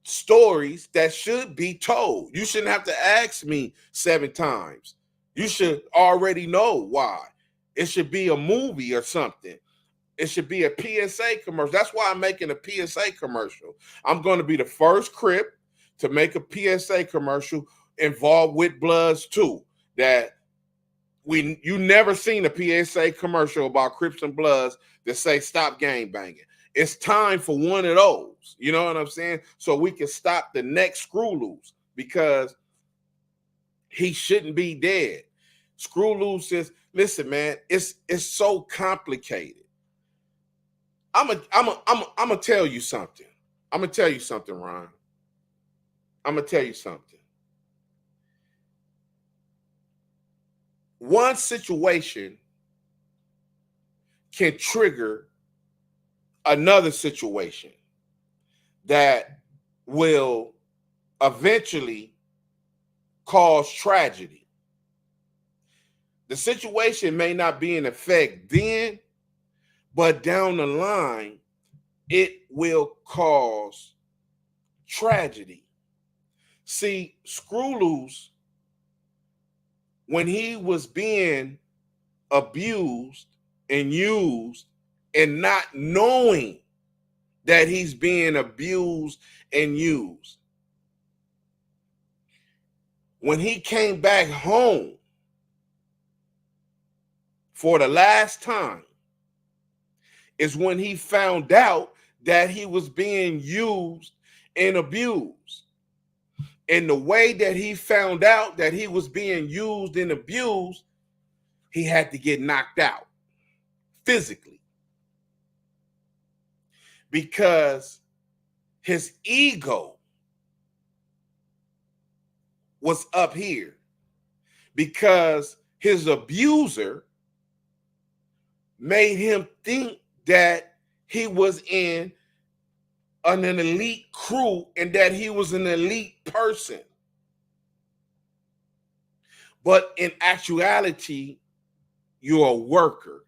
stories that should be told. You shouldn't have to ask me 7 times. You should already know why. It should be a movie or something. It should be a PSA commercial. That's why I'm making a PSA commercial. I'm going to be the first Crip to make a PSA commercial involved with Bloods too. That you never seen a PSA commercial about Crips and Bloods that say stop gang banging. It's time for one of those. You know what I'm saying? So we can stop the next Screw Loose, because he shouldn't be dead. Screw Loose is, listen, man, it's so complicated. I'm gonna tell you something. I'm gonna tell you something, Ron. I'm gonna tell you something. One situation can trigger another situation that will eventually cause tragedy. The situation may not be in effect then, but down the line, it will cause tragedy. See, Screw Loose, when he was being abused and used and not knowing that he's being abused and used, when he came back home for the last time, is when he found out that he was being used and abused. And the way that he found out that he was being used and abused, he had to get knocked out physically, because his ego was up here, because his abuser made him think that he was in an elite crew and that he was an elite person. But in actuality, you're a worker,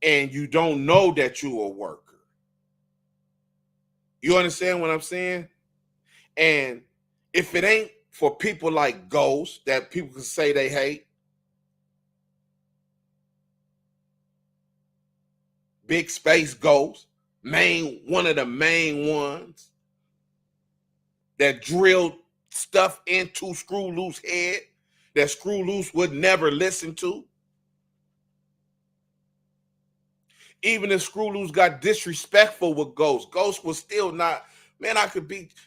and you don't know that you're a worker. You understand what I'm saying? And if it ain't for people like Ghost that people can say they hate, Big Space Ghost, one of the main ones that drilled stuff into Screw Loose head that Screw Loose would never listen to. Even if Screw Loose got disrespectful with Ghost, Ghost was still not, man,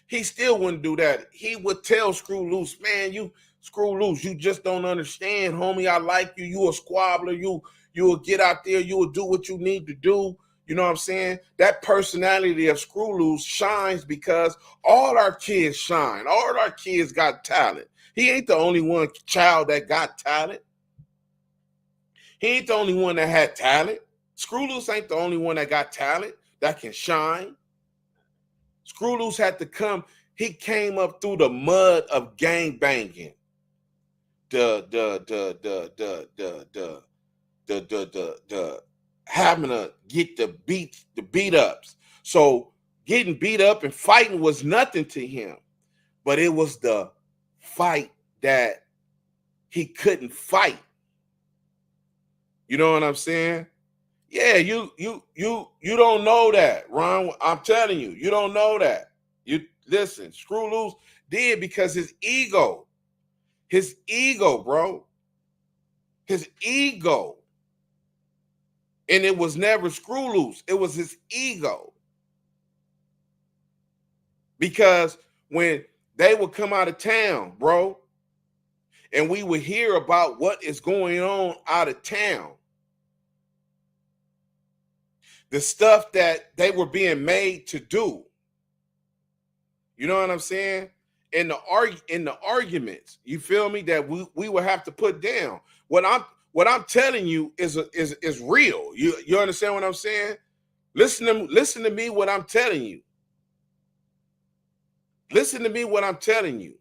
he still wouldn't do that. He would tell Screw Loose, man, Screw Loose, you just don't understand, homie. I like you. You a squabbler. You will get out there. You will do what you need to do. You know what I'm saying? That personality of Screw Loose shines because all our kids shine. All our kids got talent. He ain't the only one child that got talent. He ain't the only one that had talent. Screw Loose ain't the only one that got talent that can shine. Screw Loose had to come. He came up through the mud of gang banging. The having to get the beat ups. So getting beat up and fighting was nothing to him, but it was the fight that he couldn't fight. You know what I'm saying? Yeah, you don't know that, Ron. I'm telling you, you don't know that. You listen, Screw Loose did because his ego, bro. His ego And it was never Screw Loose. It was his ego. Because when they would come out of town, bro, and we would hear about what is going on out of town, the stuff that they were being made to do. You know what I'm saying? In the arguments, you feel me, that we would have to put down. What I'm telling you is real. You understand what I'm saying? Listen to me what I'm telling you. Listen to me what I'm telling you.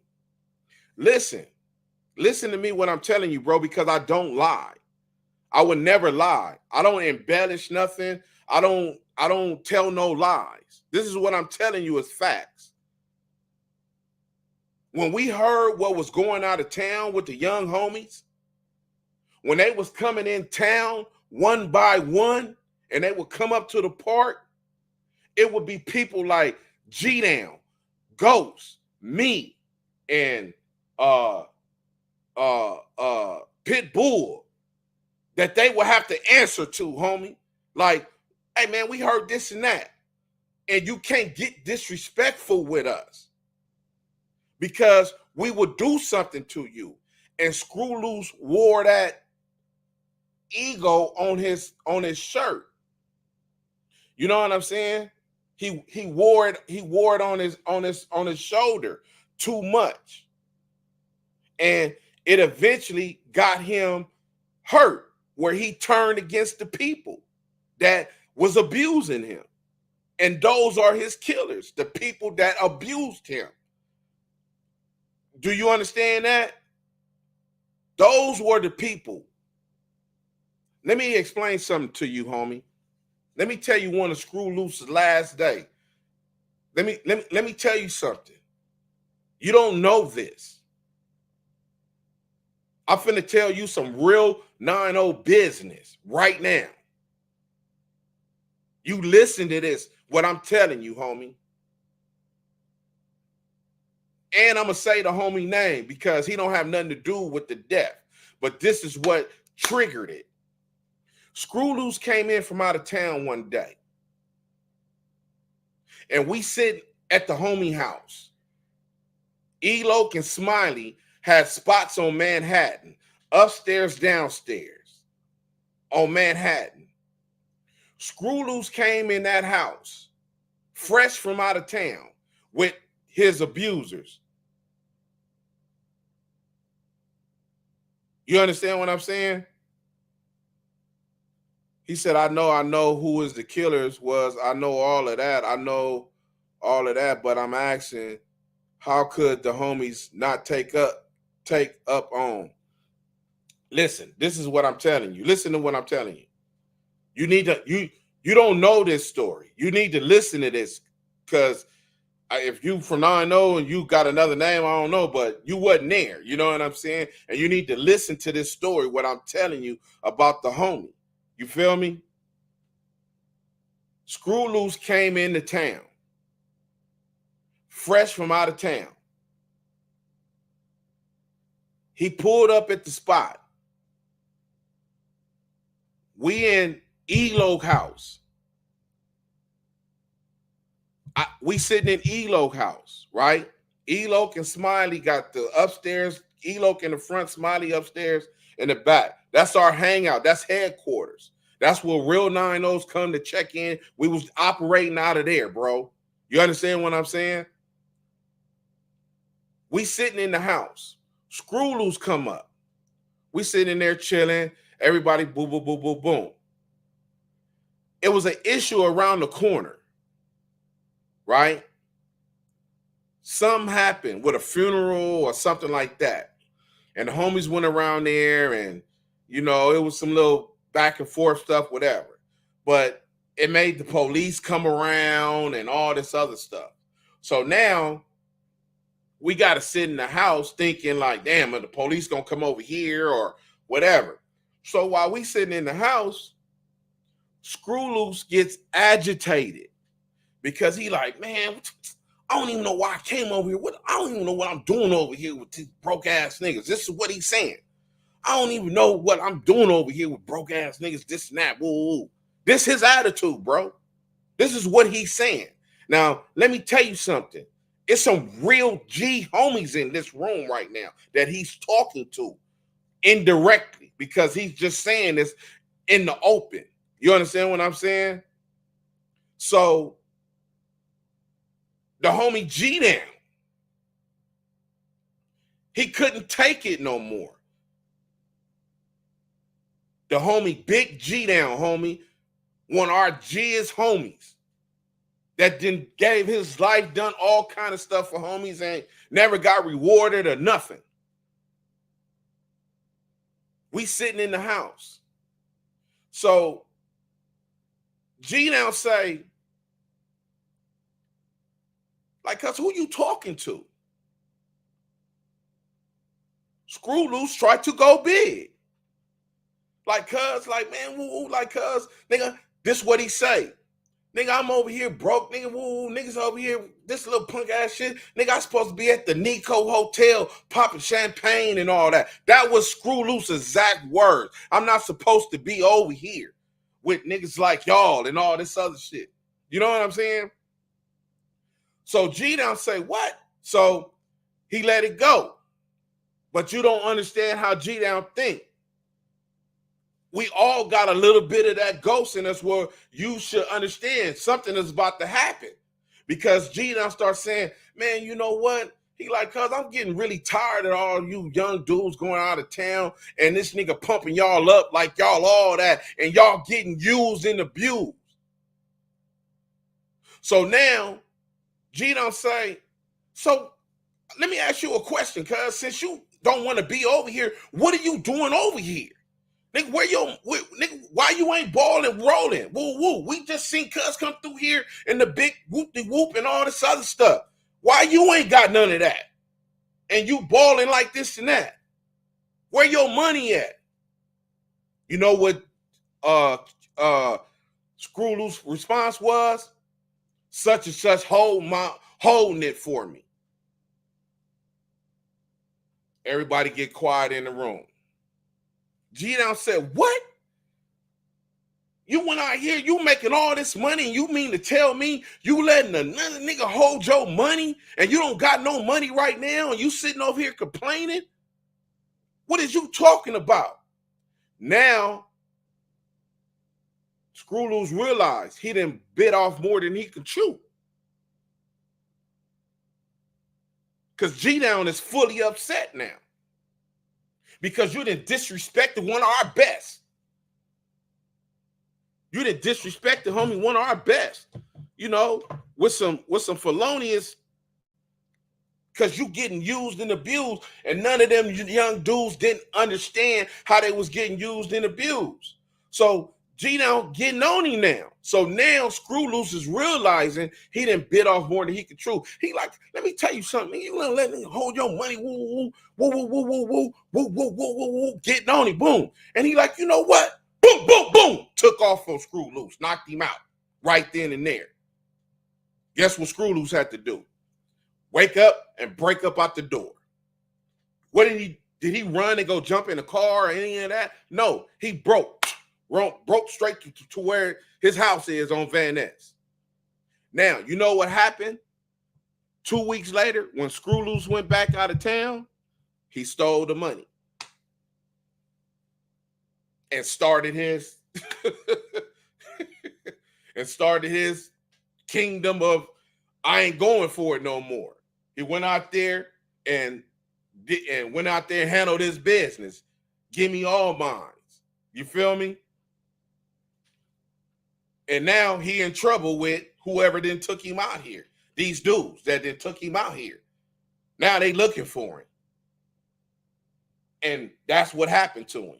Listen to me what I'm telling you, bro, because I don't lie. I would never lie. I don't embellish nothing. I don't tell no lies. This is what I'm telling you is facts. When we heard what was going out of town with the young homies, when they was coming in town one by one, and they would come up to the park, it would be people like G-Down, Ghost, me, and Pitbull that they would have to answer to, homie. Like, hey man, we heard this and that. And you can't get disrespectful with us because we would do something to you. And Screw Loose wore that ego on his shirt. You know what I'm saying? He wore it on his shoulder too much. And it eventually got him hurt, where he turned against the people that was abusing him. And those are his killers, the people that abused him. Do you understand that? Those were the people. Let me explain something to you, homie. Let me tell you one of Screw Loose's last day. Let me tell you something. You don't know this. I'm finna tell you some real 9-0 business right now. You listen to this, what I'm telling you, homie. And I'm going to say the homie name because he don't have nothing to do with the death. But this is what triggered it. Screw Loose came in from out of town one day. And we sit at the homie house. Eloke and Smiley had spots on Manhattan, upstairs, downstairs, on Manhattan. Screw Loose came in that house, fresh from out of town, with his abusers. You understand what I'm saying? He said, I know who is the killers was. I know all of that. I know all of that, but I'm asking, how could the homies not take up on? Listen, this is what I'm telling you. Listen to what I'm telling you. You need to, you don't know this story. You need to listen to this, because if you from 9-0 and you got another name, I don't know, but you wasn't there. You know what I'm saying? And you need to listen to this story, what I'm telling you about the homie. You feel me? Screw Loose came into town, fresh from out of town. He pulled up at the spot. We in Eloke house. We sitting in Eloke house, right? Eloke and Smiley got the upstairs, Eloke in the front, Smiley upstairs in the back. That's our hangout. That's headquarters. That's where real 9-0s come to check in. We was operating out of there, bro. You understand what I'm saying? We sitting in the house. Screw Loose come up. We sitting in there chilling. Everybody boom, boom, boom, boom, boom. It was an issue around the corner, right? Something happened with a funeral or something like that. And the homies went around there and, you know, it was some little back and forth stuff, whatever. But it made the police come around and all this other stuff. So now we got to sit in the house thinking like, damn, are the police going to come over here or whatever? So while we sitting in the house, Screw Loose gets agitated because he like, man, I don't even know why I came over here. I don't even know what I'm doing over here with these broke ass niggas. This is what he's saying. I don't even know what I'm doing over here with broke ass niggas, this and that. Woo, woo. This his attitude, bro. This is what he's saying. Now, let me tell you something. It's some real G homies in this room right now that he's talking to indirectly because he's just saying this in the open. You understand what I'm saying? So the homie G down, he couldn't take it no more. The homie Big G down, homie, one of our G's homies that then gave his life, done all kind of stuff for homies and never got rewarded or nothing. We sitting in the house. So G now say, like, cuz who you talking to? Screw Loose tried to go big. Like, cuz, like, man, woo, like, cuz, nigga, this what he say. Nigga, I'm over here broke, nigga, woo, niggas over here, this little punk ass shit. Nigga, I supposed to be at the Nico Hotel popping champagne and all that. That was Screw Loose's exact words. I'm not supposed to be over here with niggas like y'all and all this other shit. You know what I'm saying? So G down say, what? So he let it go. But you don't understand how G down think. We all got a little bit of that ghost in us where you should understand something is about to happen. Because G now starts saying, man, you know what? He like, cuz I'm getting really tired of all you young dudes going out of town and this nigga pumping y'all up like y'all all that and y'all getting used and abused. So now G don't say, so let me ask you a question, cuz since you don't want to be over here, what are you doing over here? Nigga, nigga, why you ain't balling, rolling? Woo woo. We just seen cuz come through here and the big whoop-de-whoop and all this other stuff. Why you ain't got none of that? And you balling like this and that? Where your money at? You know what Screw Loose response was? Such and such holding it for me. Everybody get quiet in the room. G down said, what? You went out here, you making all this money, and you mean to tell me you letting another nigga hold your money and you don't got no money right now and you sitting over here complaining? What is you talking about? Now, Screw Loose realized he done bit off more than he could chew. Because G down is fully upset now. Because you done disrespected one of our best. You done disrespected homie one of our best. You know, with some felonious, because you getting used and abused, and none of them young dudes didn't understand how they was getting used and abused. So G now getting on him now. So now Screw Loose is realizing he done bit off more than he could chew. He like, let me tell you something. You gonna let me hold your money, woo, woo, woo, woo, woo, woo, woo, woo, woo, woo, woo, woo, getting on him, boom. And he like, you know what? Boom, boom, boom. Took off on Screw Loose, knocked him out right then and there. Guess what Screw Loose had to do? Wake up and break up out the door. What did he run and go jump in a car or any of that? No, he broke straight to where his house is on Van Ness. Now, you know what happened? 2 weeks later, when Screw Loose went back out of town, he stole the money and started his kingdom of I ain't going for it no more. He went out there and handled his business. Give me all mine. You feel me? And now he in trouble with whoever then took him out here. These dudes that then took him out here. Now they looking for him. And that's what happened to him.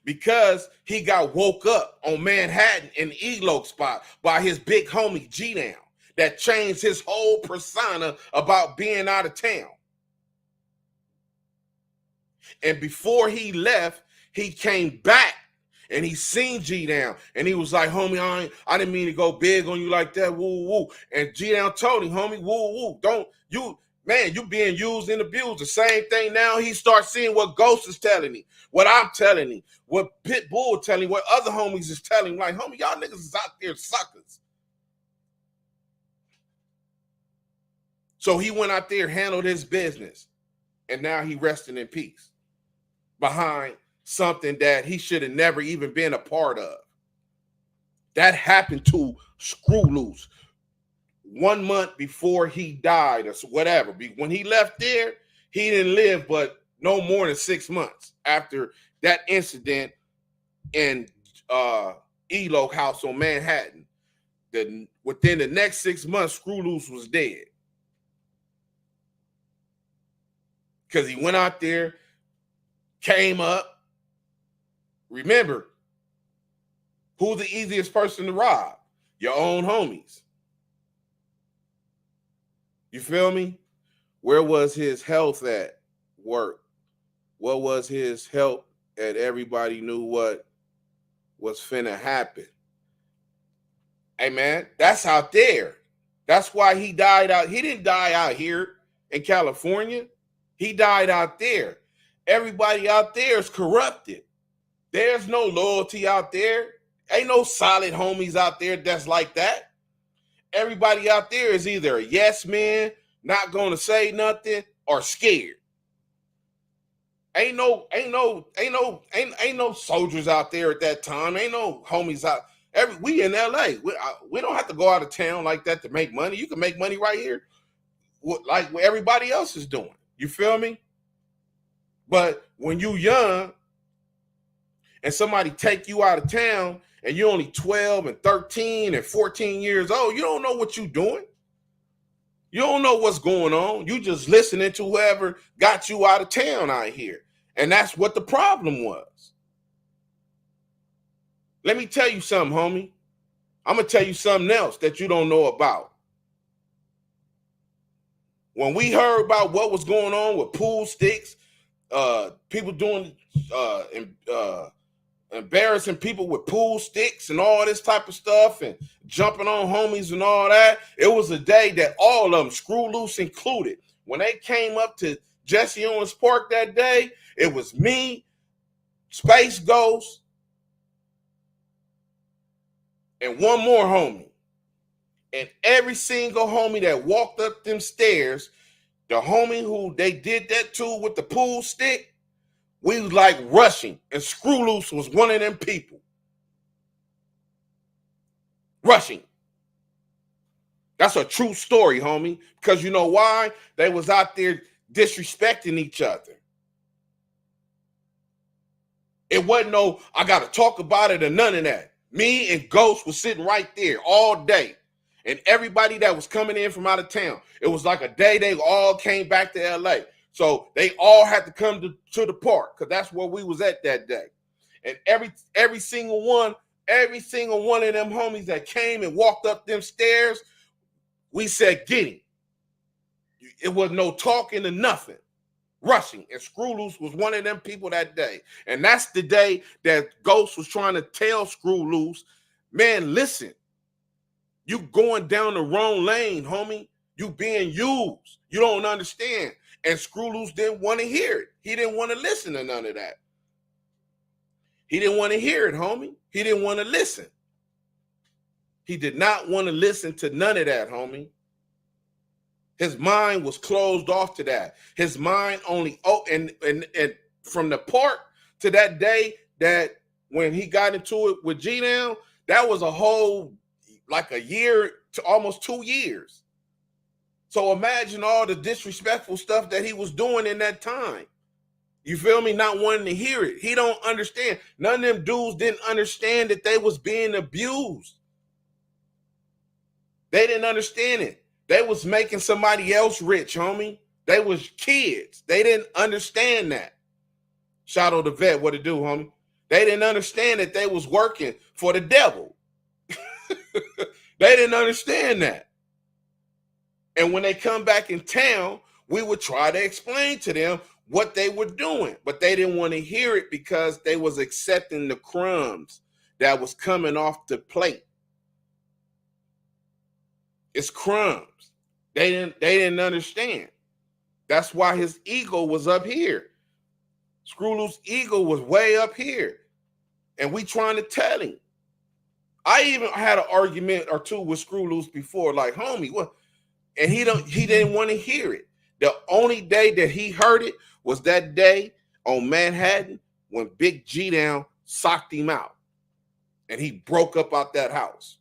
Because he got woke up on Manhattan in the Elo spot by his big homie G-Down. That changed his whole persona about being out of town. And before he left, he came back and he seen G-Down. And he was like, homie, I didn't mean to go big on you like that. Woo, woo. And G-Down told him, homie, woo, woo. Don't you, Man, you being used and abused. The same thing now. He starts seeing what Ghost is telling him, what I'm telling him, what Pitbull telling him, what other homies is telling him. Like, homie, y'all niggas is out there suckers. So he went out there, handled his business, and now he resting in peace behind something that he should have never even been a part of. That happened to Screw Loose 1 month before he died or whatever. When he left there, he didn't live but no more than 6 months after that incident in Elo House on Manhattan. Within the next 6 months, Screw Loose was dead. Because he went out there, came up. Remember, who's the easiest person to rob? Your own homies. You feel me? Where was his health at work? What was his help at everybody knew what was finna happen? Hey, man, that's out there. That's why he died out. He didn't die out here in California. He died out there. Everybody out there is corrupted. There's no loyalty out there. Ain't no solid homies out there that's like that. Everybody out there is either a yes man, not gonna say nothing, or scared. Ain't no soldiers out there at that time. Ain't no homies out. We in LA. We don't have to go out of town like that to make money. You can make money right here, like what everybody else is doing. You feel me? But when you young and somebody take you out of town and you're only 12 and 13 and 14 years old, you don't know what you're doing. You don't know what's going on. You just listening to whoever got you out of town out here. And that's what the problem was. Let me tell you something, homie. I'm going to tell you something else that you don't know about. When we heard about what was going on with pool sticks, people doing embarrassing people with pool sticks and all this type of stuff and jumping on homies and all that, it was a day that all of them, Screw Loose included, when they came up to Jesse Owens Park that day, it was me, Space Ghost, and one more homie. And every single homie that walked up them stairs, the homie who they did that to with the pool stick, we was like rushing. And Screw Loose was one of them people. Rushing. That's a true story, homie. Because you know why? They was out there disrespecting each other. It wasn't no, I got to talk about it or none of that. Me and Ghost was sitting right there all day. And everybody that was coming in from out of town, it was like a day they all came back to LA. So they all had to come to the park because that's where we was at that day. And every single one of them homies that came and walked up them stairs, we said, get him. It was no talking or nothing. Rushing. And Screw Loose was one of them people that day. And that's the day that Ghost was trying to tell Screw Loose, man, listen, you going down the wrong lane, homie. You being used. You don't understand. And Screw Loose didn't want to hear it. He didn't want to listen to none of that. He didn't want to hear it, homie. He didn't want to listen. He did not want to listen to none of that, homie. His mind was closed off to that. His mind only, and from the park to that day that when he got into it with G-Down, that was a whole, like a year to almost 2 years. So imagine all the disrespectful stuff that he was doing in that time. You feel me? Not wanting to hear it. He don't understand. None of them dudes didn't understand that they was being abused. They didn't understand it. They was making somebody else rich, homie. They was kids. They didn't understand that. Shadow the Vet, what it do, homie? They didn't understand that they was working for the devil. They didn't understand that. And when they come back in town, we would try to explain to them what they were doing. But they didn't want to hear it because they was accepting the crumbs that was coming off the plate. It's crumbs. They didn't understand. That's why his ego was up here. Screw Loose ego was way up here. And we trying to tell him. I even had an argument or two with Screw Loose before, like, homie, what? And he didn't want to hear it. The only day that he heard it was that day on Manhattan when Big G Down socked him out. And he broke up out that house.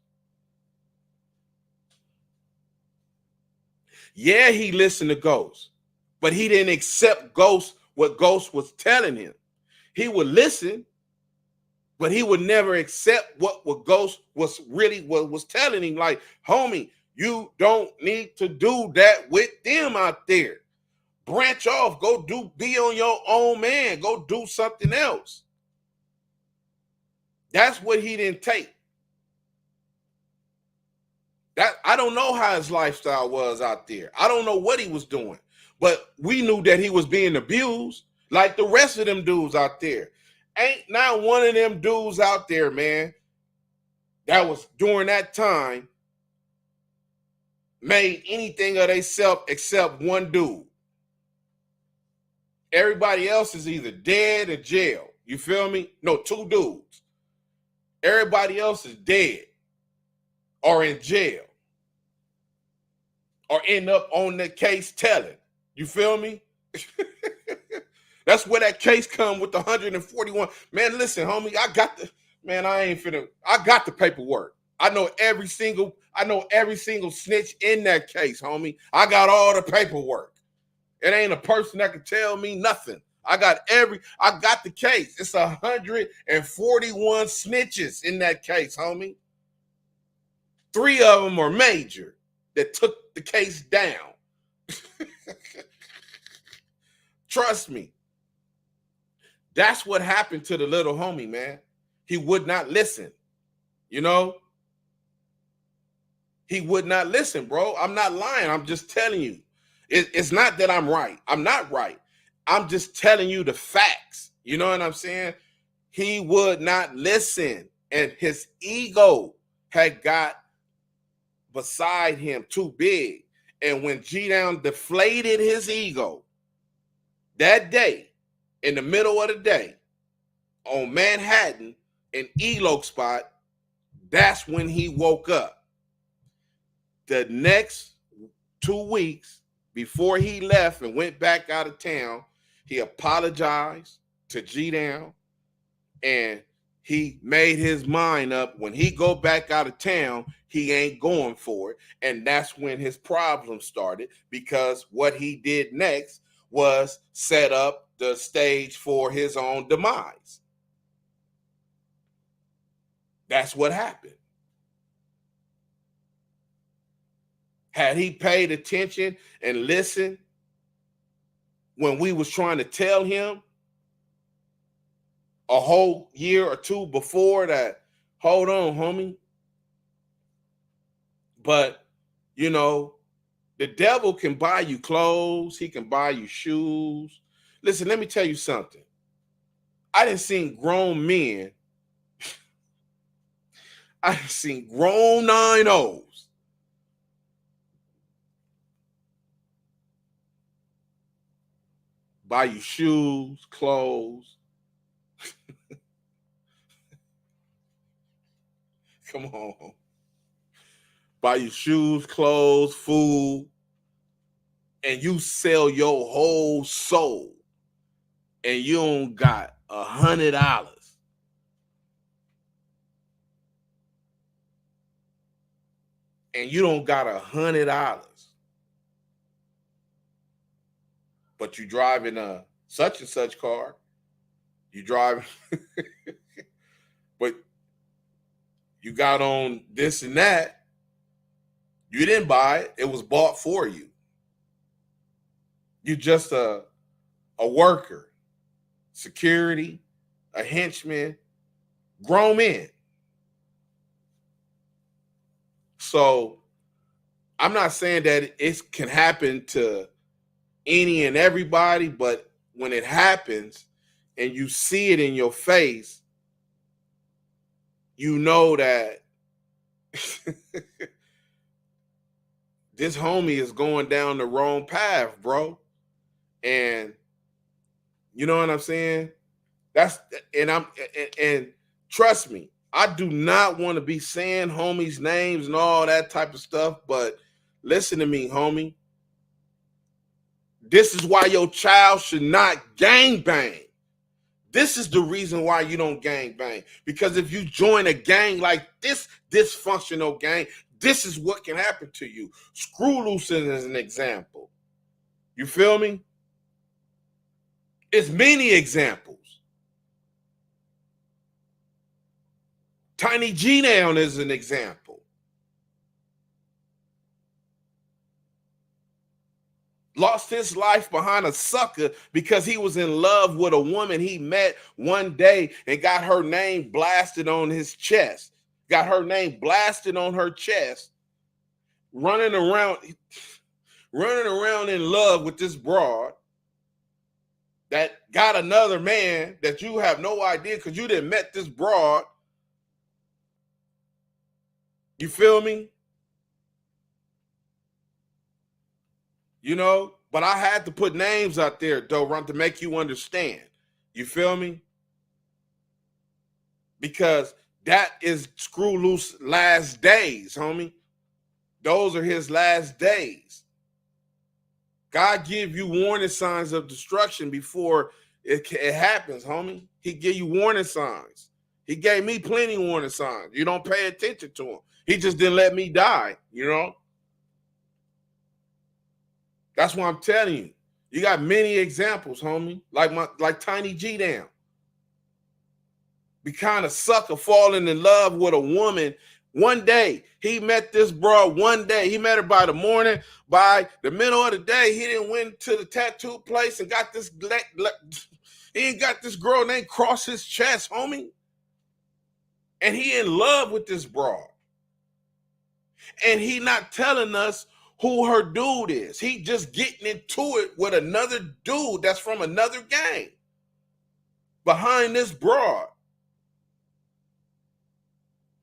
Yeah, he listened to Ghost, but he didn't accept what Ghost was telling him. He would listen, but he would never accept what Ghost was really was telling him. Like, homie, you don't need to do that with them out there. Branch off, be on your own, man. Go do something else. That's what he didn't take. That I don't know how his lifestyle was out there. I don't know what he was doing, but we knew that he was being abused like the rest of them dudes out there. Ain't not one of them dudes out there, man, that was during that time made anything of themselves except one dude. Everybody else is either dead or jail. You feel me? No, two dudes. Everybody else is dead or in jail or end up on the case telling. You feel me? That's where that case come with the 141. Man, listen, homie, I got the paperwork. I know every single snitch in that case, homie. I got all the paperwork. It ain't a person that can tell me nothing. I got the case. It's 141 snitches in that case, homie. 3 of them are major that took the case down. Trust me. That's what happened to the little homie, man. He would not listen. You know? He would not listen, bro. I'm not lying. I'm just telling you. It's not that I'm right. I'm not right. I'm just telling you the facts. You know what I'm saying? He would not listen. And his ego had got beside him too big. And when G-Down deflated his ego that day, in the middle of the day, on Manhattan, in Eloke spot, that's when he woke up. The next 2 weeks before he left and went back out of town, he apologized to G-Down, and he made his mind up. When he go back out of town, he ain't going for it. And that's when his problem started, because what he did next was set up the stage for his own demise. That's what happened. Had he paid attention and listened when we was trying to tell him a whole year or two before that, hold on, homie. But, you know, the devil can buy you clothes. He can buy you shoes. Listen, let me tell you something. I done seen grown men. I done seen grown 9-0s buy you shoes, clothes. Come on. Buy you shoes, clothes, food, and you sell your whole soul, and you don't got $100. And you don't got $100. But you driving a such and such car. You driving, but you got on this and that. You didn't buy it. It was bought for you. You're just a worker, security, a henchman, grown men. So I'm not saying that it can happen to any and everybody, but when it happens and you see it in your face, you know that this homie is going down the wrong path, bro. And you know what I'm saying? That's and trust me, I do not want to be saying homies' names and all that type of stuff, but listen to me, homie. This is why your child should not gang bang. This is the reason why you don't gang bang. Because if you join a gang like this dysfunctional gang, this is what can happen to you. Screw loose is an example. You feel me? It's many examples. Tiny G Down is an example. Lost his life behind a sucker because he was in love with a woman he met one day and got her name blasted on his chest. Got her name blasted on her chest. Running around in love with this broad that got another man that you have no idea because you didn't met this broad. You feel me? You know, but I had to put names out there, though, Ron, to make you understand. You feel me? Because that is Screw Loose last days, homie. Those are his last days. God give you warning signs of destruction before it happens, homie. He give you warning signs. He gave me plenty of warning signs. You don't pay attention to him. He just didn't let me die, you know? That's what I'm telling you. You got many examples, homie. Like Tiny G Down. Be kind of sucker falling in love with a woman. One day, he met this broad one day. He met her by the morning. By the middle of the day, he didn't went to the tattoo place and got this, he ain't got this girl named cross his chest, homie. And he in love with this broad. And he not telling us who her dude is. He just getting into it with another dude that's from another gang behind this broad.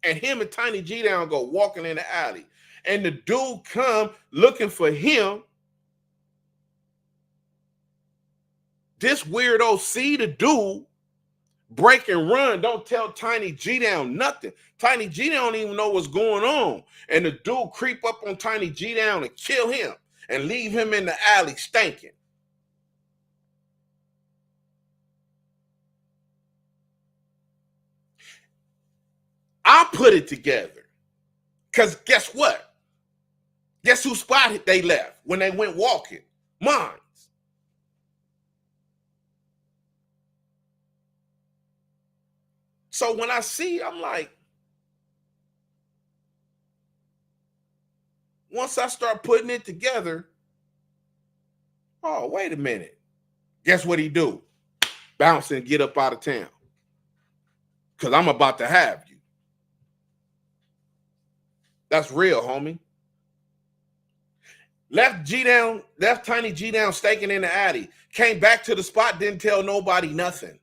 And him and Tiny G Down go walking in the alley. And the dude come looking for him. This weirdo see the dude, break and run, don't tell Tiny G Down nothing. Tiny G Down don't even know what's going on. And the dude creep up on Tiny G Down and kill him and leave him in the alley stinking. I put it together. Because guess what? Guess whose spot they left when they went walking? Mine. So when I see, I'm like, once I start putting it together, oh, wait a minute. Guess what he do? Bounce and get up out of town. Because I'm about to have you. That's real, homie. Left Tiny G Down staking in the Addy. Came back to the spot, didn't tell nobody nothing.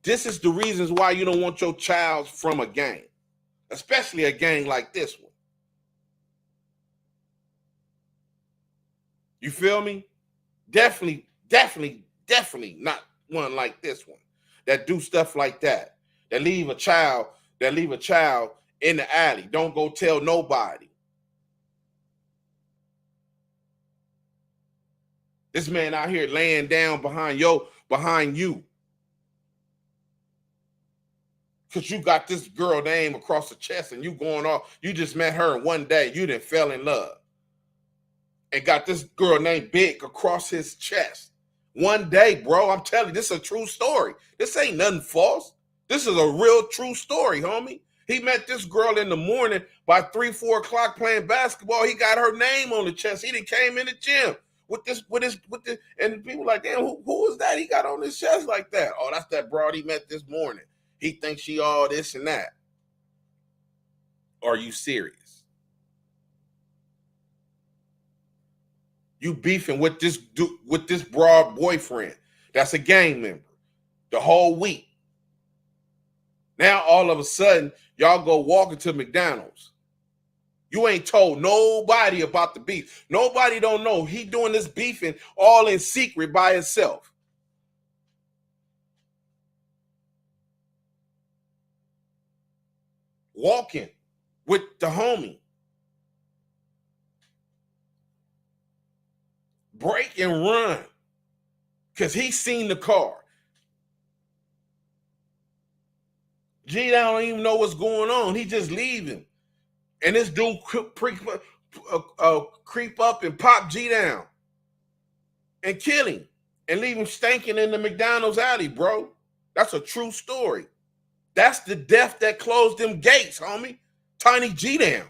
This is the reasons why you don't want your child from a gang, especially a gang like this one. You feel me? Definitely not one like this one that do stuff like that. That leave a child in the alley. Don't go tell nobody. This man out here laying down behind you. Because you got this girl name across the chest and you going off. You just met her in one day. You done fell in love. And got this girl named Big across his chest. One day, bro. I'm telling you, this is a true story. This ain't nothing false. This is a real true story, homie. He met this girl in the morning by 3-4 o'clock playing basketball. He got her name on the chest. He done came in the gym with this, and people like, damn, who is that he got on his chest like that? Oh, that's that broad he met this morning. He thinks she all this and that. Are you serious? You beefing with this broad boyfriend that's a gang member the whole week. Now all of a sudden, y'all go walking to McDonald's. You ain't told nobody about the beef. Nobody don't know. He doing this beefing all in secret by himself. Walking with the homie. Break and run. Because he seen the car. G don't even know what's going on. He just leaving. And this dude creep up and pop G down and kill him and leave him stinking in the McDonald's alley, bro. That's a true story. That's the death that closed them gates, homie. Tiny G down.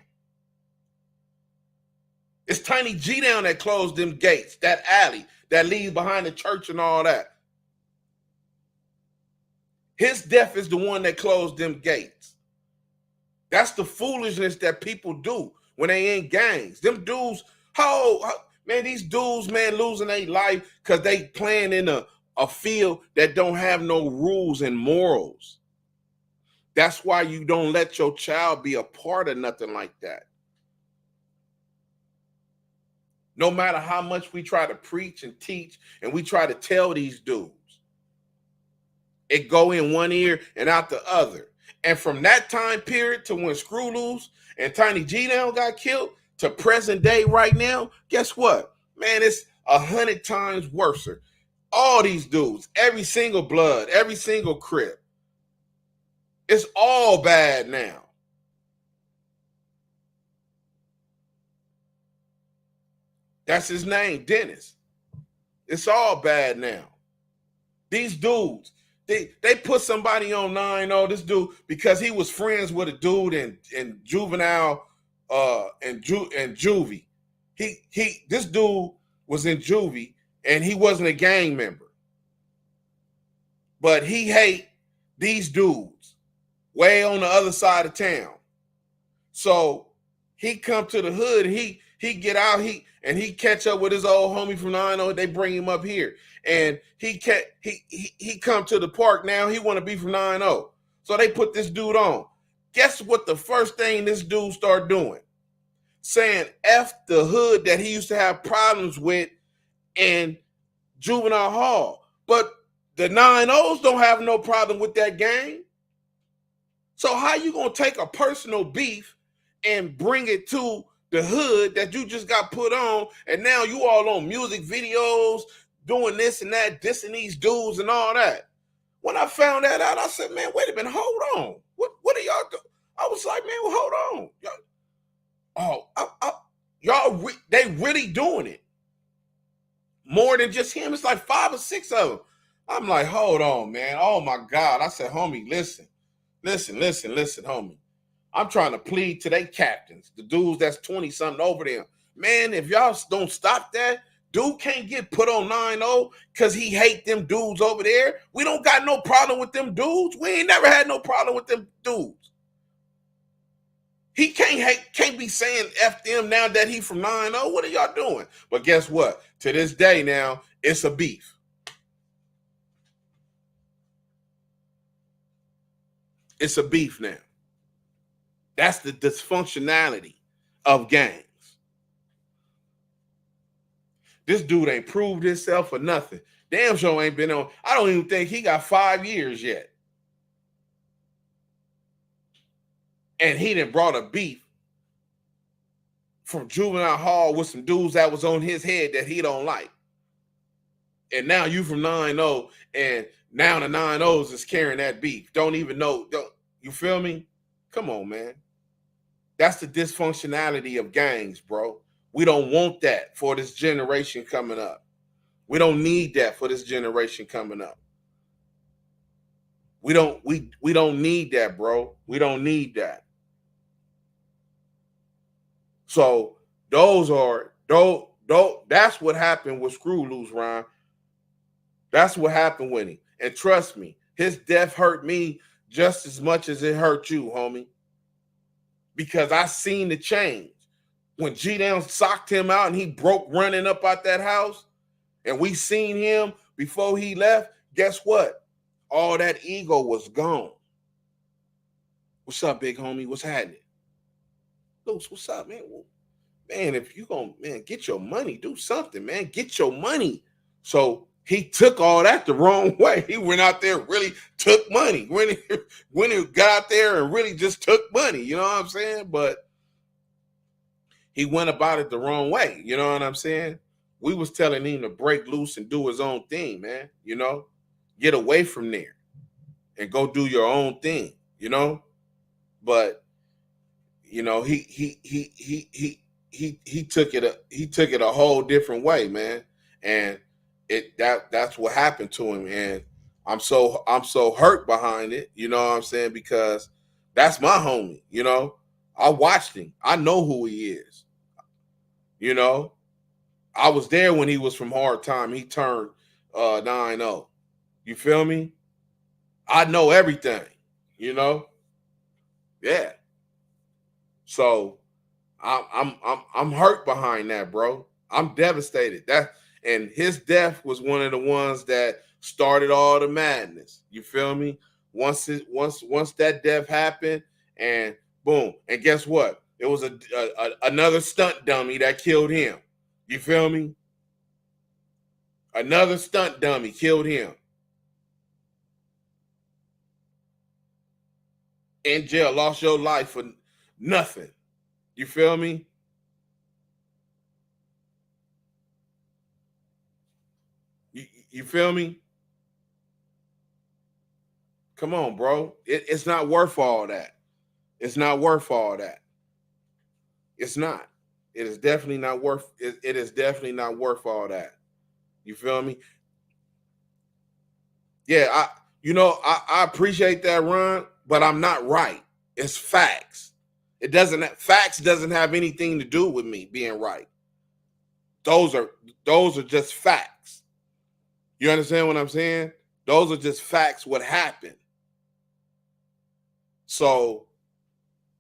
It's Tiny G down that closed them gates, that alley that leads behind the church and all that. His death is the one that closed them gates. That's the foolishness that people do when they in gangs. Them dudes, man, these dudes, man, losing their life because they playing in a field that don't have no rules and morals. That's why you don't let your child be a part of nothing like that. No matter how much we try to preach and teach and we try to tell these dudes, it go in one ear and out the other. And from that time period to when Screw Loose and Tiny G Down got killed to present day right now, guess what? Man, it's 100 times worse. All these dudes, every single blood, every single Crip, it's all bad now. That's his name, Dennis. It's all bad now. These dudes, they put somebody on 9-0, this dude, because he was friends with a dude in juvenile and juvie. This dude was in juvie and he wasn't a gang member. But he hate these dudes way on the other side of town. So he come to the hood, he get out, he catch up with his old homie from 9-0. They bring him up here. And he come to the park now. He want to be from 9-0. So they put this dude on. Guess what the first thing this dude start doing? Saying F the hood that he used to have problems with in juvenile hall. But the 9-0s don't have no problem with that gang. So how you going to take a personal beef and bring it to the hood that you just got put on, and now you all on music videos, doing this and that, dissing these dudes and all that? When I found that out, I said, man, wait a minute, hold on. What are y'all doing? I was like, man, well, hold on. They really doing it. More than just him. It's like 5 or 6 of them. I'm like, hold on, man. Oh, my God. I said, homie, listen, homie. I'm trying to plead to they captains, the dudes that's 20-something over them. Man, if y'all don't stop that, dude can't get put on 9-0 because he hate them dudes over there. We don't got no problem with them dudes. We ain't never had no problem with them dudes. He can't be saying F them now that he from 9-0. What are y'all doing? But guess what? To this day now, it's a beef. It's a beef now. That's the dysfunctionality of gangs. This dude ain't proved himself or nothing. Damn sure ain't been on. I don't even think he got 5 years yet. And he done brought a beef from juvenile hall with some dudes that was on his head that he don't like. And now you from 9-0, and now the 9-0s is carrying that beef. Don't even know. You feel me? Come on, man. That's the dysfunctionality of gangs, bro. We don't want that for this generation coming up. We don't need that for this generation coming up. We don't need that, bro. We don't need that. So that's what happened with Screw Loose, Ron. That's what happened with him. And trust me, his death hurt me just as much as it hurt you, homie. Because I seen the change. When G-Down socked him out and he broke running up out that house, and we seen him before he left, guess what? All that ego was gone. What's up, big homie? What's happening? Luce, what's up, man? Well, man, if you gonna, man, get your money, do something, man. Get your money. So he took all that the wrong way. He went out there, really took money. When he got out there and really just took money, you know what I'm saying? But he went about it the wrong way, you know what I'm saying? We was telling him to break loose and do his own thing, man. You know, get away from there and go do your own thing, you know. But you know, he took it a whole different way, man. And that's what happened to him. And I'm so hurt behind it, you know what I'm saying? Because that's my homie, you know. I watched him. I know who he is. You know, I was there when he was from Hard Time. He turned 9-0. You feel me? I know everything, you know? Yeah. So I'm hurt behind that, bro. I'm devastated. And his death was one of the ones that started all the madness. You feel me? Once that death happened, and boom, and guess what? It was another stunt dummy that killed him. You feel me? Another stunt dummy killed him. In jail, lost your life for nothing. You feel me? You feel me? Come on, bro. It's not worth all that. It's not worth all that. It's not. It is definitely not worth. It is definitely not worth all that. You feel me? Yeah, I appreciate that, Ron, but I'm not right. It's facts. Facts doesn't have anything to do with me being right. Those are just facts. You understand what I'm saying? Those are just facts what happened. So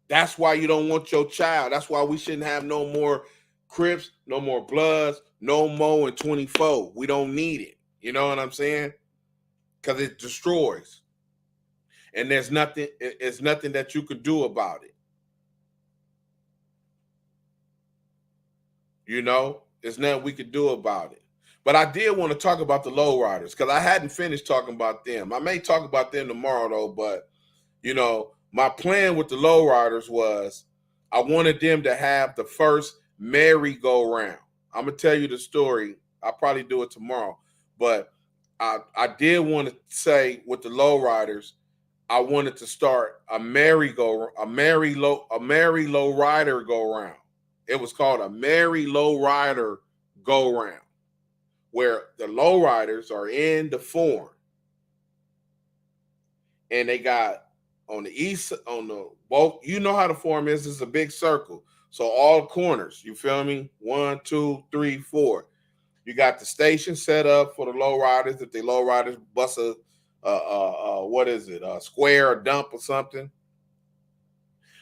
that's why you don't want your child. That's why we shouldn't have no more Crips, no more Bloods, no more in 24. We don't need it. You know what I'm saying? Because it destroys. And there's nothing, it's nothing that you could do about it. You know, there's nothing we could do about it. But I did want to talk about the lowriders because I hadn't finished talking about them. I may talk about them tomorrow though, but you know, my plan with the lowriders was I wanted them to have the first merry-go-round. I'm gonna tell you the story. I'll probably do it tomorrow, but I did want to say with the lowriders, I wanted to start a merry low rider go round. It was called a merry low rider go round, where the low riders are in the form, and they got on the east, on the both. You know how the form is. It's a big circle, so all corners. You feel me? 1, 2, 3, 4. You got the station set up for the low riders. If the low riders bust what is it? A square or dump or something.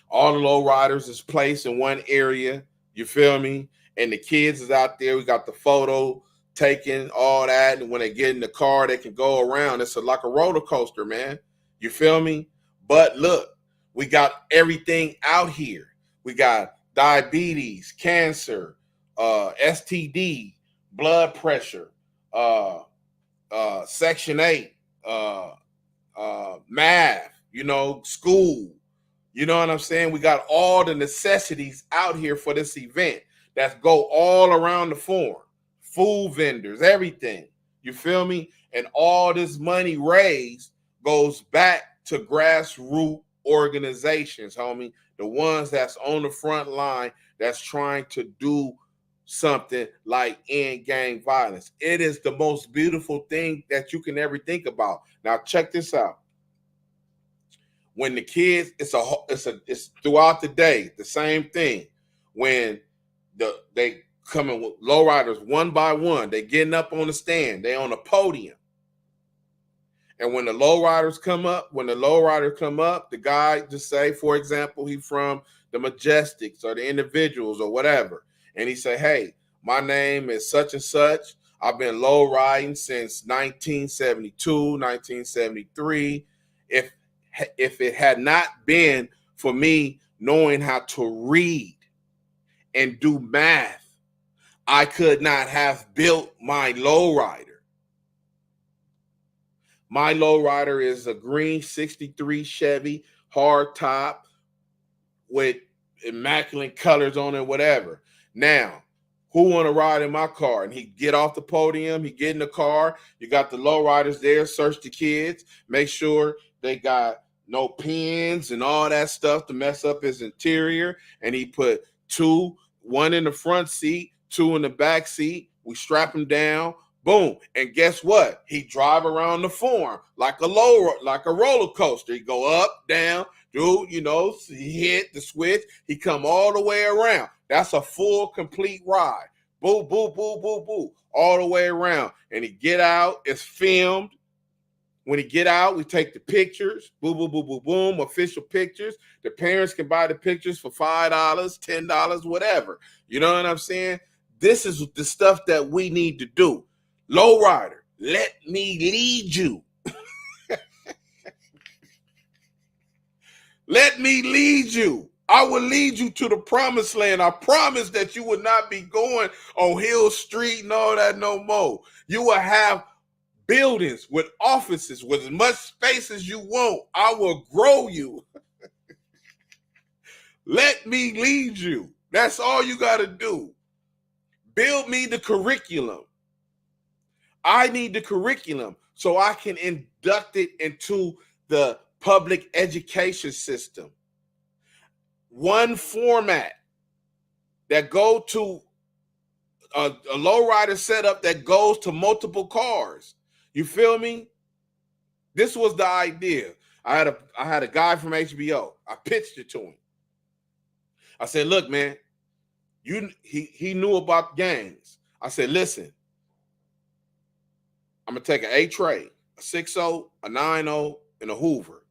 All the low riders is placed in one area. You feel me? And the kids is out there. We got the photo taking all that, and when they get in the car, they can go around. It's like a roller coaster, man. You feel me? But look, we got everything out here. We got diabetes, cancer, STD, blood pressure, Section 8, math, you know, school. You know what I'm saying? We got all the necessities out here for this event that go all around the farm. Food vendors, everything. You feel me? And all this money raised goes back to grassroots organizations, homie. The ones that's on the front line that's trying to do something like end gang violence. It is the most beautiful thing that you can ever think about. Now check this out. When the kids, it's throughout the day, the same thing. When they coming with lowriders one by one, they getting up on the stand, they on the podium. And when the lowriders come up, the guy just say, for example, he from the Majestics or the Individuals or whatever, and he say, "Hey, my name is such and such. I've been low riding since 1972, 1973. If it had not been for me knowing how to read, and do math, I could not have built my lowrider. My lowrider is a green 63 Chevy hard top with immaculate colors on it, whatever. Now, who want to ride in my car? And he get off the podium, he get in the car. You got the lowriders there, search the kids, make sure they got no pins and all that stuff to mess up his interior. And he put one in the front seat, two in the back seat. We strap him down. Boom. And guess what? He drive around the farm like a roller coaster. He go up, down, dude, he hit the switch. He come all the way around. That's a full, complete ride. Boo, boo, boo, boo, boo. All the way around. And he get out. It's filmed. When he get out, we take the pictures. Boom, boom, boom, boom, boom. Official pictures. The parents can buy the pictures for $5, $10, whatever. You know what I'm saying? This is the stuff that we need to do. Lowrider, let me lead you. Let me lead you. I will lead you to the promised land. I promise that you will not be going on Hill Street and all that no more. You will have buildings with offices with as much space as you want. I will grow you. Let me lead you. That's all you got to do. Build me the curriculum. I need the curriculum so I can induct it into the public education system. One format that go to a lowrider setup that goes to multiple cars. You feel me? This was the idea. I had a guy from HBO. I pitched it to him. I said, look, man, he knew about gangs. I said, listen, I'm going to take an A-tray, a 6.0, a 9.0, and a Hoover,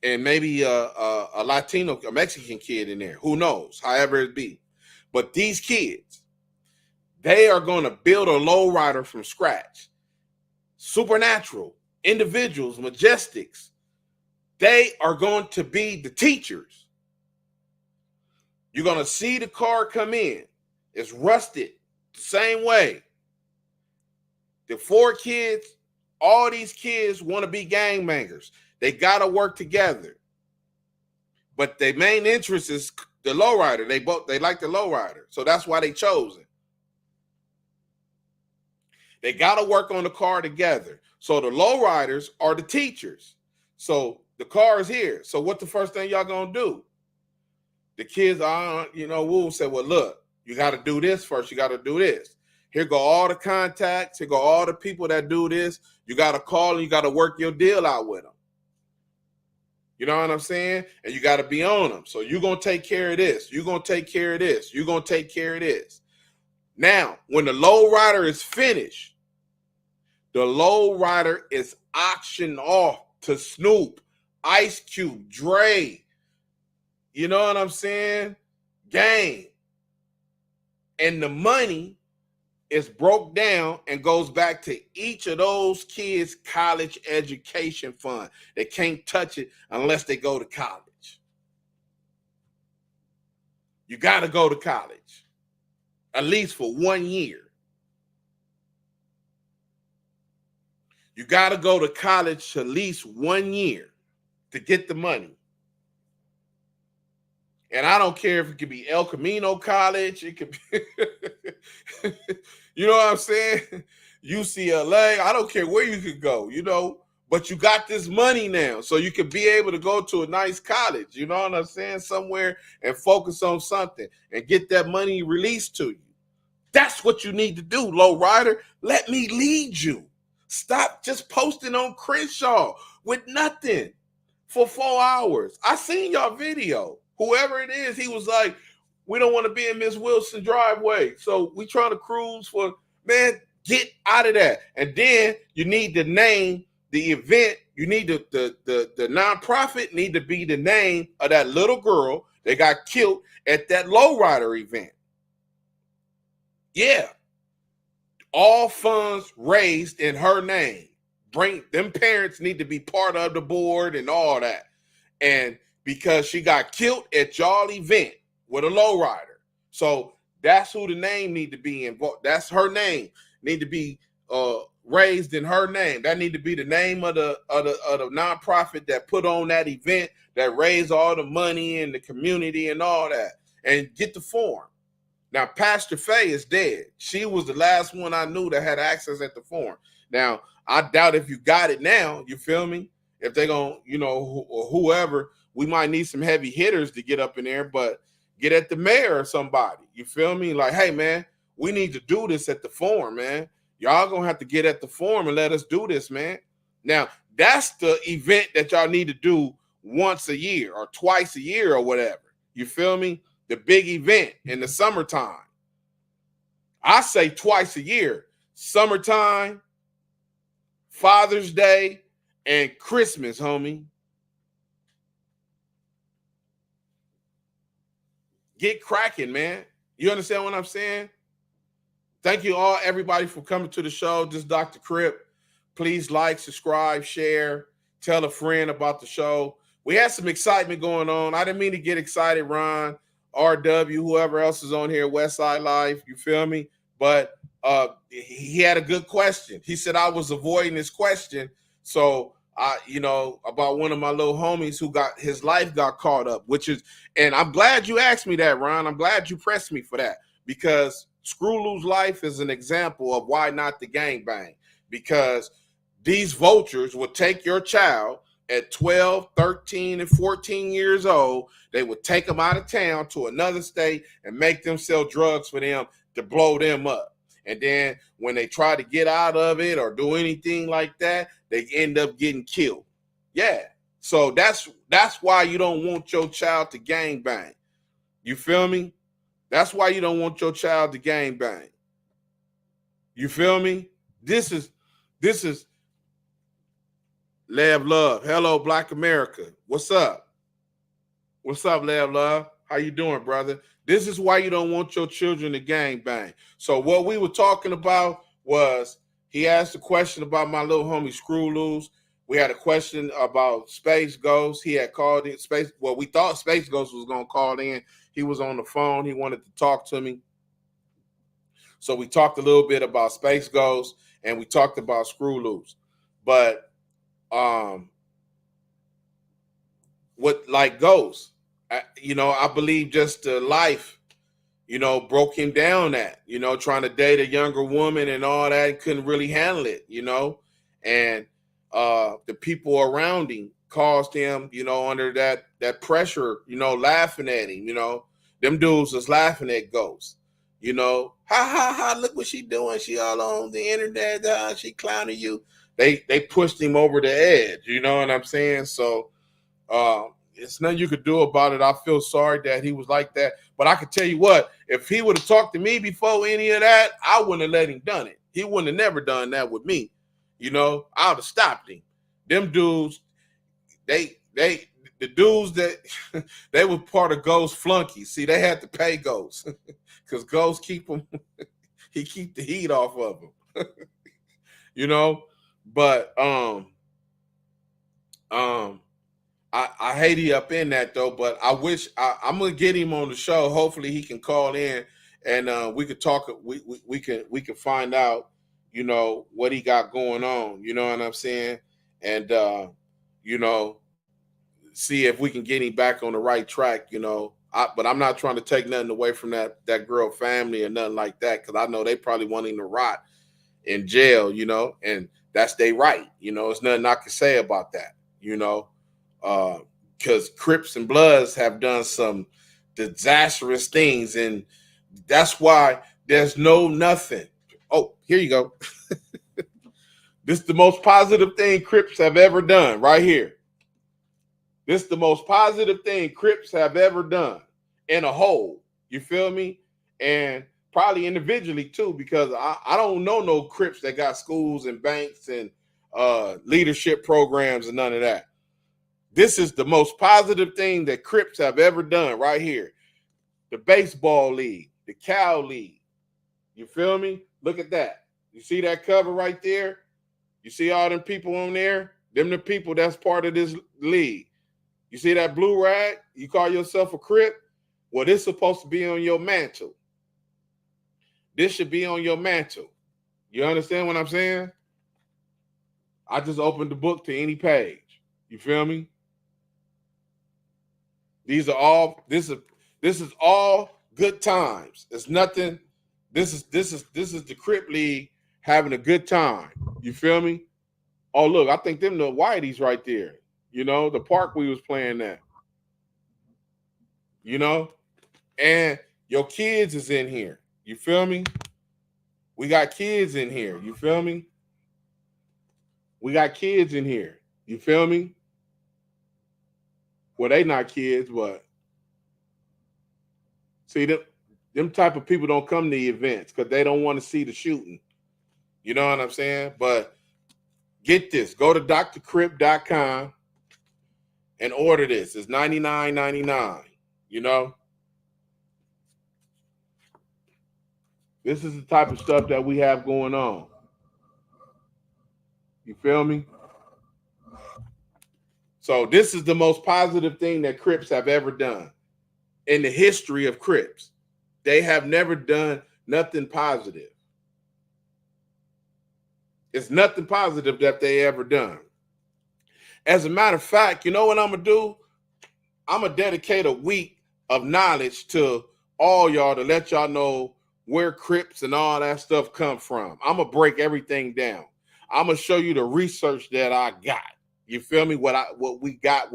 and maybe a Latino, a Mexican kid in there. Who knows? However it be. But these kids, they are going to build a lowrider from scratch. Supernatural, individuals, majestics. They are going to be the teachers. You're going to see the car come in. It's rusted the same way. The 4 kids, all these kids want to be gangbangers. They got to work together. But their main interest is the lowrider. They like the lowrider. So that's why they chose it. They got to work on the car together. So the lowriders are the teachers. So the car is here. So what the first thing y'all going to do? The kids will say, well, look, you got to do this first. You got to do this. Here go all the contacts. Here go all the people that do this. You got to call and you got to work your deal out with them. You know what I'm saying? And you got to be on them. So you're going to take care of this. You're going to take care of this. You're going to take care of this. Now, when the lowrider is finished, the lowrider is auctioned off to Snoop, Ice Cube, Dre. You know what I'm saying? Game. And the money is broke down and goes back to each of those kids' college education fund. They can't touch it unless they go to college. You got to go to college, at least for 1 year. You got to go to college at least 1 year to get the money. And I don't care if it could be El Camino College. It could be, you know what I'm saying? UCLA. I don't care where you could go, but you got this money now. So you could be able to go to a nice college, you know what I'm saying? Somewhere and focus on something and get that money released to you. That's what you need to do, lowrider. Let me lead you. Stop just posting on Crenshaw with nothing for 4 hours. I seen your video. Whoever it is, he was like, we don't want to be in Miss Wilson's driveway. So we trying to cruise for, man, get out of that. And then you need to name the event. You need the nonprofit need to be the name of that little girl that got killed at that lowrider event. Yeah. All funds raised in her name. Them parents need to be part of the board and all that. And because she got killed at y'all event with a lowrider. So that's who the name need to be involved. That's her name need to be raised in her name. That need to be the name of the nonprofit that put on that event, that raised all the money in the community and all that, and get the form. Now, Pastor Faye is dead. She was the last one I knew that had access at the forum. Now, I doubt if you got it now, you feel me? If they're going to, or whoever, we might need some heavy hitters to get up in there, but get at the mayor or somebody. You feel me? Like, hey, man, we need to do this at the forum, man. Y'all going to have to get at the forum and let us do this, man. Now, that's the event that y'all need to do once a year or twice a year or whatever. You feel me? The big event in the summertime. I say twice a year. Summertime, Father's Day, and Christmas, homie. Get cracking, man. You understand what I'm saying? Thank you all, everybody, for coming to the show. This is Dr. Crip. Please like, subscribe, share, tell a friend about the show. We had some excitement going on. I didn't mean to get excited, Ron, RW, whoever else is on here, Westside Life, you feel me? But he had a good question. He said I was avoiding this question. So about one of my little homies who got his life got caught up, and I'm glad you asked me that, Ron. I'm glad you pressed me for that, because Screw Loose Life is an example of why not the gangbang. Because these vultures will take your child at 12, 13, and 14 years old. They would take them out of town to another state and make them sell drugs for them to blow them up. And then when they try to get out of it or do anything like that, they end up getting killed. Yeah. So that's why you don't want your child to gangbang. You feel me? That's why you don't want your child to gangbang. You feel me? This is Lev Love. Hello, Black America. What's up? What's up, Lev Love? How you doing, brother? This is why you don't want your children to gangbang. So what we were talking about was, he asked a question about my little homie Screw Loose. We had a question about Space Ghost. He had called in Space. Well, we thought Space Ghost was going to call in. He was on the phone. He wanted to talk to me. So we talked a little bit about Space Ghost, and we talked about Screw Loose. But what like Ghost, I believe just the life, broke him down at, trying to date a younger woman and all that, and couldn't really handle it, and the people around him caused him, under that pressure, laughing at him, them dudes was laughing at Ghost, ha ha ha, look what she doing. She all on the internet, she clowning you. They pushed him over the edge, you know what I'm saying? So it's nothing you could do about it. I feel sorry that he was like that. But I can tell you what, if he would have talked to me before any of that, I wouldn't have let him done it. He wouldn't have never done that with me. I would have stopped him. Them dudes, the dudes that they were part of Ghost flunkies. See, they had to pay Ghost because Ghost keep the heat off of them. But I hate he up in that though, but I wish I'm gonna get him on the show. Hopefully he can call in and we could talk. We can find out, what he got going on. You know what I'm saying? And see if we can get him back on the right track. But I'm not trying to take nothing away from that girl family or nothing like that, because I know they probably want him to rot in jail. And that's their right. There's nothing I can say about that. Because Crips and Bloods have done some disastrous things, and that's why there's nothing. Oh, here you go. This is the most positive thing Crips have ever done right here. This is the most positive thing Crips have ever done in a whole. You feel me? And probably individually too, because I don't know no Crips that got schools and banks and leadership programs and none of that. This is the most positive thing that Crips have ever done right here. The baseball league, the cow league. You feel me? Look at that. You see that cover right there? You see all them people on there? Them the people that's part of this league. You see that blue rag? You call yourself a Crip? Well, this is supposed to be on your mantle. This should be on your mantle. You understand what I'm saying? I just opened the book to any page. You feel me? These are all this is all good times. It's nothing. This is the Crip League having a good time. You feel me? Oh look, I think them the Whiteys right there. You know, the park we was playing at. You know? And your kids is in here. You feel me? We got kids in here. You feel me? We got kids in here. You feel me? Well, they not kids, but see them type of people don't come to the events because they don't want to see the shooting. You know what I'm saying? But get this. Go to drcrip.com and order this. It's $99.99. You know? This is the type of stuff that we have going on. You feel me? So this is the most positive thing that Crips have ever done in the history of Crips. They have never done nothing positive. It's nothing positive that they ever done. As a matter of fact, you know what I'm going to do? I'm going to dedicate a week of knowledge to all y'all to let y'all know where Crips and all that stuff come from. I'm going to break everything down. I'm going to show you the research that I got. You feel me? What we got,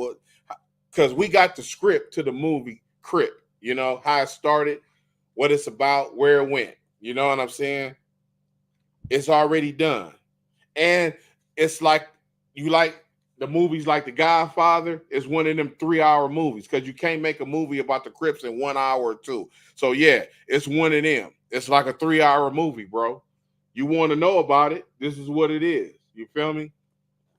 because we got the script to the movie Crip, you know, how it started, what it's about, where it went. You know what I'm saying? It's already done. And it's like you like the movies like The Godfather is one of them 3-hour movies because you can't make a movie about the Crips in 1 hour or two. So yeah, it's one of them. It's like a 3-hour movie, bro. You want to know about it? This is what it is. You feel me?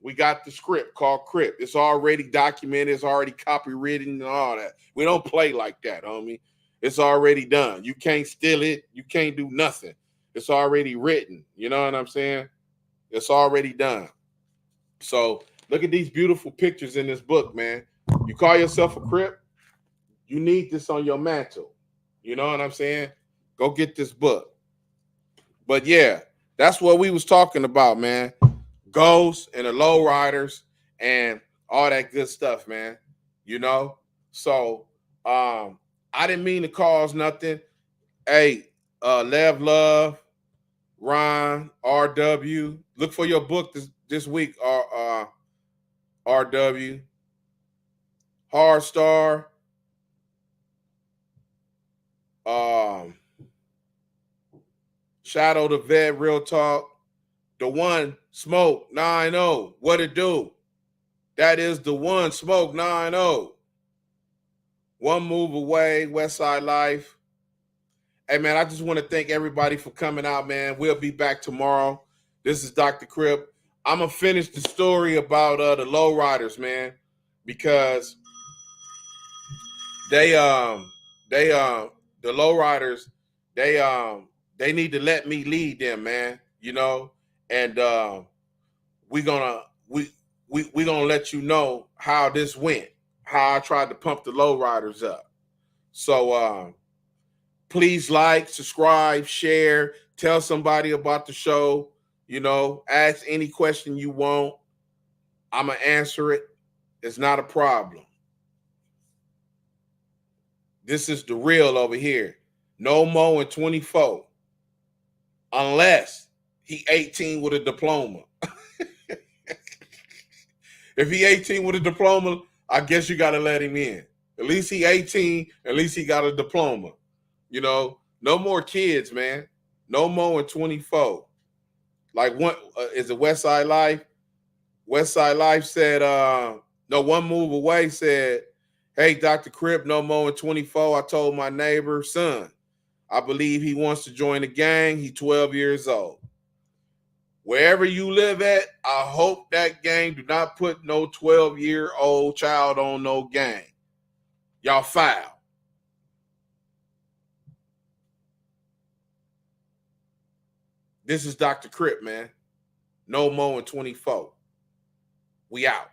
We got the script called Crip. It's already documented. It's already copywritten and all that. We don't play like that, homie. It's already done. You can't steal it. You can't do nothing. It's already written. You know what I'm saying? It's already done. So look at these beautiful pictures in this book, man. You call yourself a Crip, you need this on your mantle. You know what I'm saying? Go get this book. But yeah, that's what we was talking about, man. Ghosts and the lowriders and all that good stuff, man. You know? So I didn't mean to cause nothing. Hey, Lev Love, Ron, RW. Look for your book this week, RW. Hard Star. Um, Shadow the Vet, Real Talk. The one, Smoke 9-0. What it do? That is the one, Smoke 9-0. One Move Away, West Side Life. Hey, man, I just want to thank everybody for coming out, man. We'll be back tomorrow. This is Dr. Crip. I'm going to finish the story about the lowriders, man, because the lowriders, they need to let me lead them, man, you know, and we gonna let you know how this went, how I tried to pump the lowriders up. So please like, subscribe, share, tell somebody about the show, you know, ask any question you want. I'm gonna answer it. It's not a problem. This is the real over here. No more in 24. Unless he 18 with a diploma. If he 18 with a diploma, I guess you got to let him in. At least he 18. At least he got a diploma. You know, no more kids, man. No more in 24. Like one is it West Side Life? West Side Life said, no, One Move Away said, hey, Dr. Crip, no more in 24. I told my neighbor, son, I believe he wants to join the gang. He's 12 years old. Wherever you live at, I hope that gang do not put no 12-year-old child on no gang. Y'all foul. This is Dr. Crip, man. No more in 24. We out.